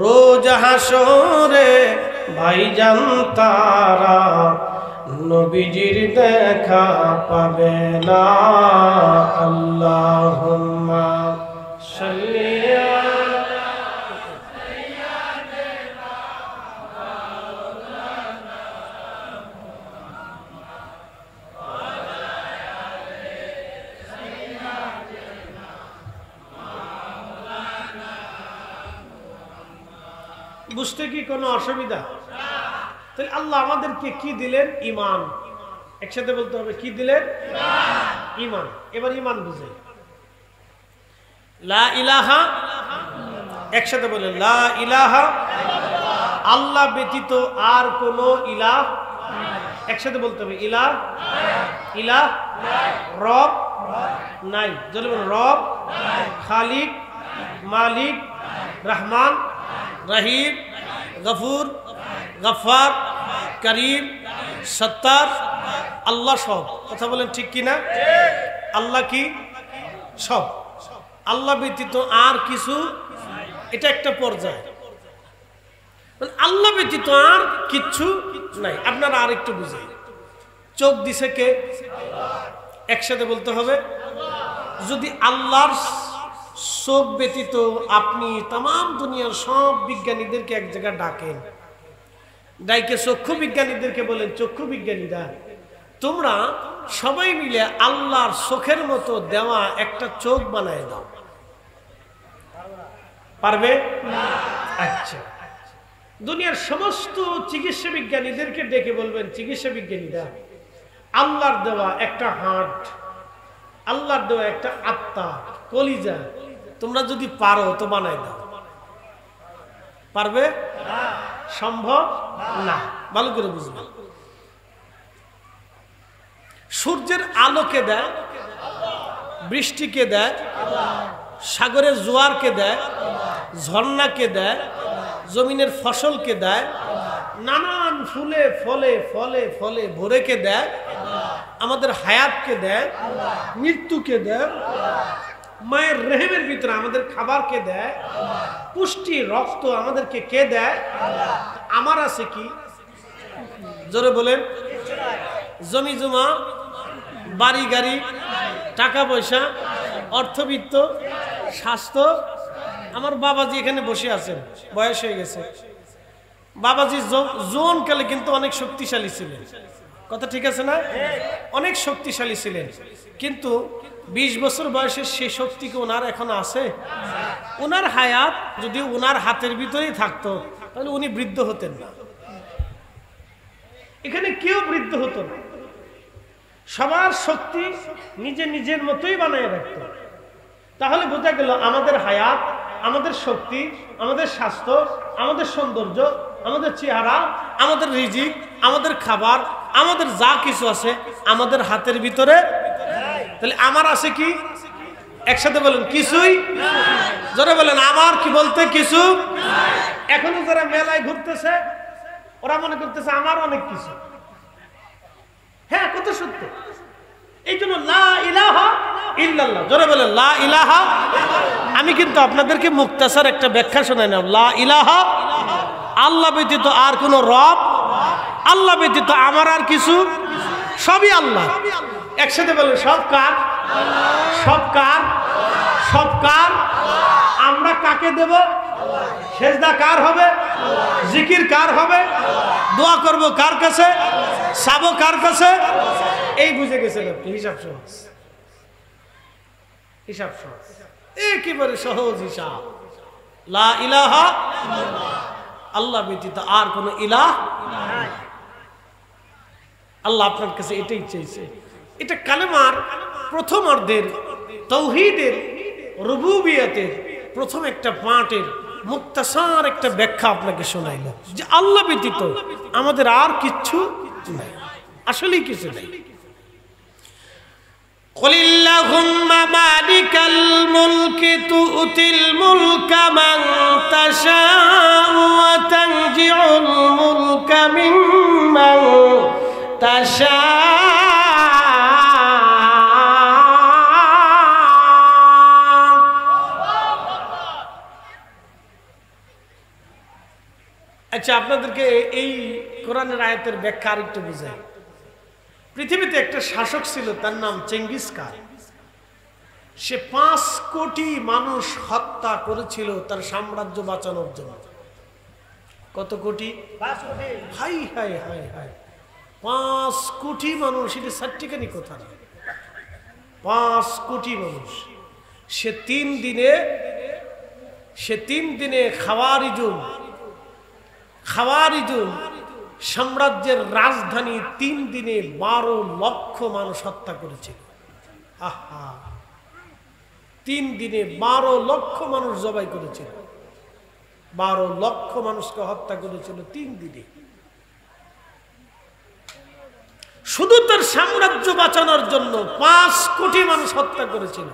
রোজ হাসরে ভাইজান তারা নবীজির দেখা পাবে না। আল্লাহুম্মা সাল্লি আলা সাইয়্যিদিনা মাওলানা ওয়া আলা আলি সাইয়্যিদিনা মাওলানা। বুঝতে কি কোনো অসুবিধা? তাহলে আল্লাহ আমাদেরকে কি দিলেন? ঈমান। একসাথে বলতে হবে, কি দিলেন? ঈমান। এবার ঈমান বুঝে, লা ইলাহা, একসাথে বলেন লা ইলাহা, আল্লাহ ব্যতীত আর কোন ইলাহ, একসাথে বলতে হবে ইলাহ, ইলাহ, রব নাই, জলে বলেন রব, খালিক, মালিক, রহমান, রহিম, গফুর, গফার, করিম, সত্তার, আল্লাহ সব। কথা বলেন ঠিক কিনা? আল্লাহ কি? সব। আল্লাহ ব্যতীত আর কিছু, এটা একটা পর্যায়। আল্লাহ ব্যতীত আর কিচ্ছু নাই। আপনারা আর একটু বুঝে, চোখ দিছে কে? একসাথে বলতে হবে, যদি আল্লাহর চোখ ব্যতীত আপনি তাম দুনিয়ার সব বিজ্ঞানীদেরকে এক জায়গায় ডাকেন, ডাইকে চক্ষু বিজ্ঞানীদেরকে বলেন, চক্ষু বিজ্ঞানীরা তোমরা সবাই মিলে আল্লাহর চোখের মতো দেওয়া একটা চোখ বানায় দাও, পারবে? আচ্ছা, দুনিয়ার সমস্ত চিকিৎসা বিজ্ঞানীদেরকে ডেকে বলবেন, চিকিৎসা বিজ্ঞানীরা আল্লাহর দেওয়া একটা হার্ট, আল্লাহর দেওয়া একটা আত্মা, কলিজা তোমরা যদি পারো তো বানায় দাও, পারবে? সম্ভব না। ভালো করে বুঝবেন, সূর্যের আলোকে দেয়, বৃষ্টিকে দেয়, সাগরের জোয়ারকে দেয়, ঝর্ণাকে দেয়, জমিনের ফসলকে দেয়, নানান ফুলে ফলে ফলে ফলে ভোরেকে দেয়, আমাদের হায়াতকে দেয়, মৃত্যুকে দেয়, মায়ের রেহেমের ভিতরে আমাদের খাবারকে দেয়, পুষ্টি রক্ত আমাদেরকে কে দেয়? আমার আছে কি? জোরে বলেন। জমি জমা, বাড়ি গাড়ি, টাকা পয়সা, অর্থবিত্ত, স্বাস্থ্য। আমার বাবাজি এখানে বসে আছেন, বয়স হয়ে গেছে। বাবাজি যৌবনকালে কিন্তু অনেক শক্তিশালী ছিলেন, কথা ঠিক আছে না? অনেক শক্তিশালী ছিলেন, কিন্তু 20 বছর বয়সের সেই শক্তি কি ওনার এখন আছে? ওনার হায়াত যদি ওনার হাতের ভিতরেই থাকতো তাহলে উনি বৃদ্ধ হতেন না, এখানে কেউ বৃদ্ধ হতো না। সবার শক্তি নিজে নিজের মতোই বানায় রাখতো। তাহলে বোঝা গেল আমাদের হায়াত, আমাদের শক্তি, আমাদের স্বাস্থ্য, আমাদের সৌন্দর্য, আমাদের চেহারা, আমাদের রিজিক, আমাদের খাবার, আমাদের যা কিছু আছে আমাদের হাতের ভিতরে। তাহলে আমার আছে কি? একসাথে বলেন, কিছুই। যারা বলেন আমার কি বলতে কিছু। এখনো যারা মেলায় ঘুরতেছে ওরা মনে করতেছে আমার অনেক কিছু। হ্যাঁ, কত সত্য। এই জন্য লা ইলাহা ইল্লাল্লাহ, যারা বলেন লা ইলাহা। আমি কিন্তু আপনাদেরকে মুক্তাসার একটা ব্যাখ্যা শোনাইলাম। লা ইলাহা, আল্লাহ ব্যতীত আর কোন রব, আল্লাহ ব্যতীত আমার আর কিছু, সবই আল্লাহ। একসাথে বলেন, সব কার? সব কার? সব কার? আমরা কাকে দেব? সেজদা কার হবে? জিকির কার হবে? দোয়া করব কার কাছে? চাবো কার কাছে? এই বুঝে গেছেন আপনি। হিসাব সহজ, হিসাব সহজ, একেবারে সহজ হিসাব। লা ইলাহা, আল্লাহ ব্যতীত আর কোন ইলাহ নাই। আল্লাহ আপনার কাছে এটাই চাইছে। এটা কালেমার প্রথম অর্ধের, তাওহীদের, রুবুবিয়তের প্রথম একটা পাঠের মুক্তাসার একটা ব্যাখ্যা আপনাকে শোনাইল যে আল্লাহ ব্যতীত আমাদের আর কিচ্ছু নাই, আসলেই কিছু নাই। কুলিল্লাহুম্মা মালিকাল মুলকি তুতিল মুলকা মান তাশাউ ওয়া তানজিউল মুলকা মিম্মান তাশাউ আচ্ছা, আপনাদেরকে এই কোরআনের আয়াতের ব্যাখ্যা আরেকটু বুঝাই। পৃথিবীতে একটা শাসক ছিল, তার নাম চেঙ্গিস খান। সে 5 কোটি মানুষ হত্যা করেছিল তার সাম্রাজ্য বাঁচানোর জন্য। কত কোটি? 5 কোটি। হাই হাই হাই হাই, 5 কোটি মানুষ। এটা সার্টিকানি কথা না, 5 কোটি মানুষ। সে 3 দিনে খাওয়ারিজুন সাম্রাজ্যের রাজধানী 3 দিনে 12 লক্ষ মানুষ হত্যা করেছিল। আহা, 3 দিনে 12 লক্ষ মানুষ জবাই করেছিল, 12 লক্ষ মানুষকে হত্যা করেছিল 3 দিনে। শুধু তার সাম্রাজ্য বাঁচানোর জন্য 5 কোটি মানুষ হত্যা করেছিল।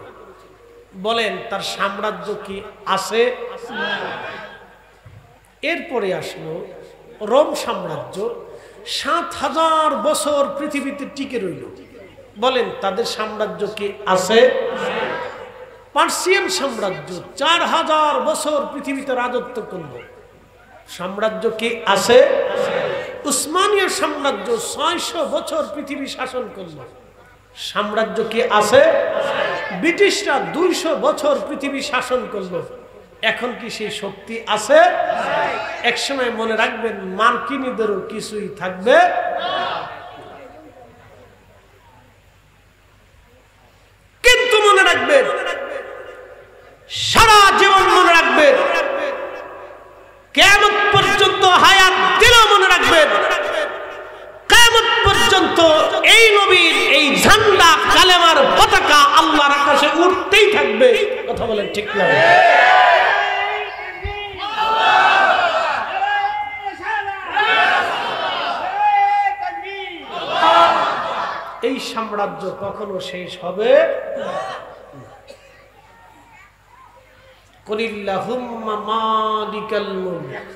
বলেন, তার সাম্রাজ্য কি আছে? এরপরে আসলো রোম সাম্রাজ্য, 7000 বছর পৃথিবীতে টিকে রইল। বলেন, তাদের সাম্রাজ্য কি আছে? পার্সিয়ান সাম্রাজ্য 4000 বছর পৃথিবীতে রাজত্ব করল, সাম্রাজ্য কি আছে? উসমানীয় সাম্রাজ্য 600 বছর পৃথিবী শাসন করল, সাম্রাজ্য কি আছে? ব্রিটিশরা 200 বছর পৃথিবী শাসন করল, এখন কি সেই শক্তি আছে? একসময় মনে রাখবেন, মার্কিনীদেরও কিছুই থাকবে। কিন্তু মনে রাখবেন, সারা জীবন মনে রাখবেন, কিয়ামত পর্যন্ত হায়াত দিলেও মনে রাখবেন, কিয়ামত পর্যন্ত এই নবীর এই ঝান্ডা, কালেমার পতাকা আল্লাহর আকাশে উঠতেই থাকবে। কথা বলেন ঠিক না? এই সাম্রাজ্য কখনো শেষ হবে? কুলিল্লাহুম্মা মালিকাল মুলক।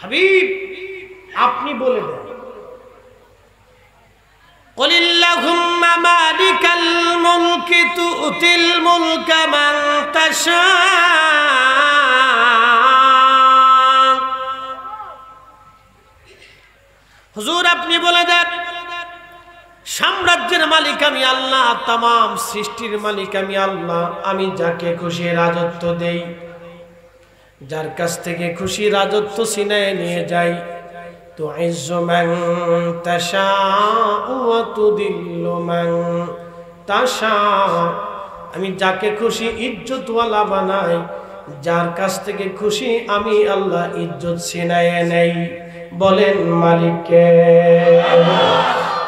হাবিব, আপনি বলে দেন, কুলিল্লাহুম্মা মালিকাল মুলক তুতিল মুলকা মান তাশা। হুজুর, আপনি বলে দেন, সাম্রাজ্যের মালিক আমি আল্লাহ, তামাম সৃষ্টির মালিক আমি আল্লাহ। আমি যাকে খুশি রাজত্ব দেই, যার কাছ থেকে খুশি রাজত্ব ছিনিয়ে নিয়ে যাই। তুইজ্জু মান তাশাউ ওয়া তুদিল্লু মান তাশাউ। আমি যাকে খুশি ইজ্জতওয়ালা বানাই, যার কাছ থেকে খুশি আমি আল্লাহ ইজ্জত ছিনিয়ে নেই। বলেন, মালিক কে?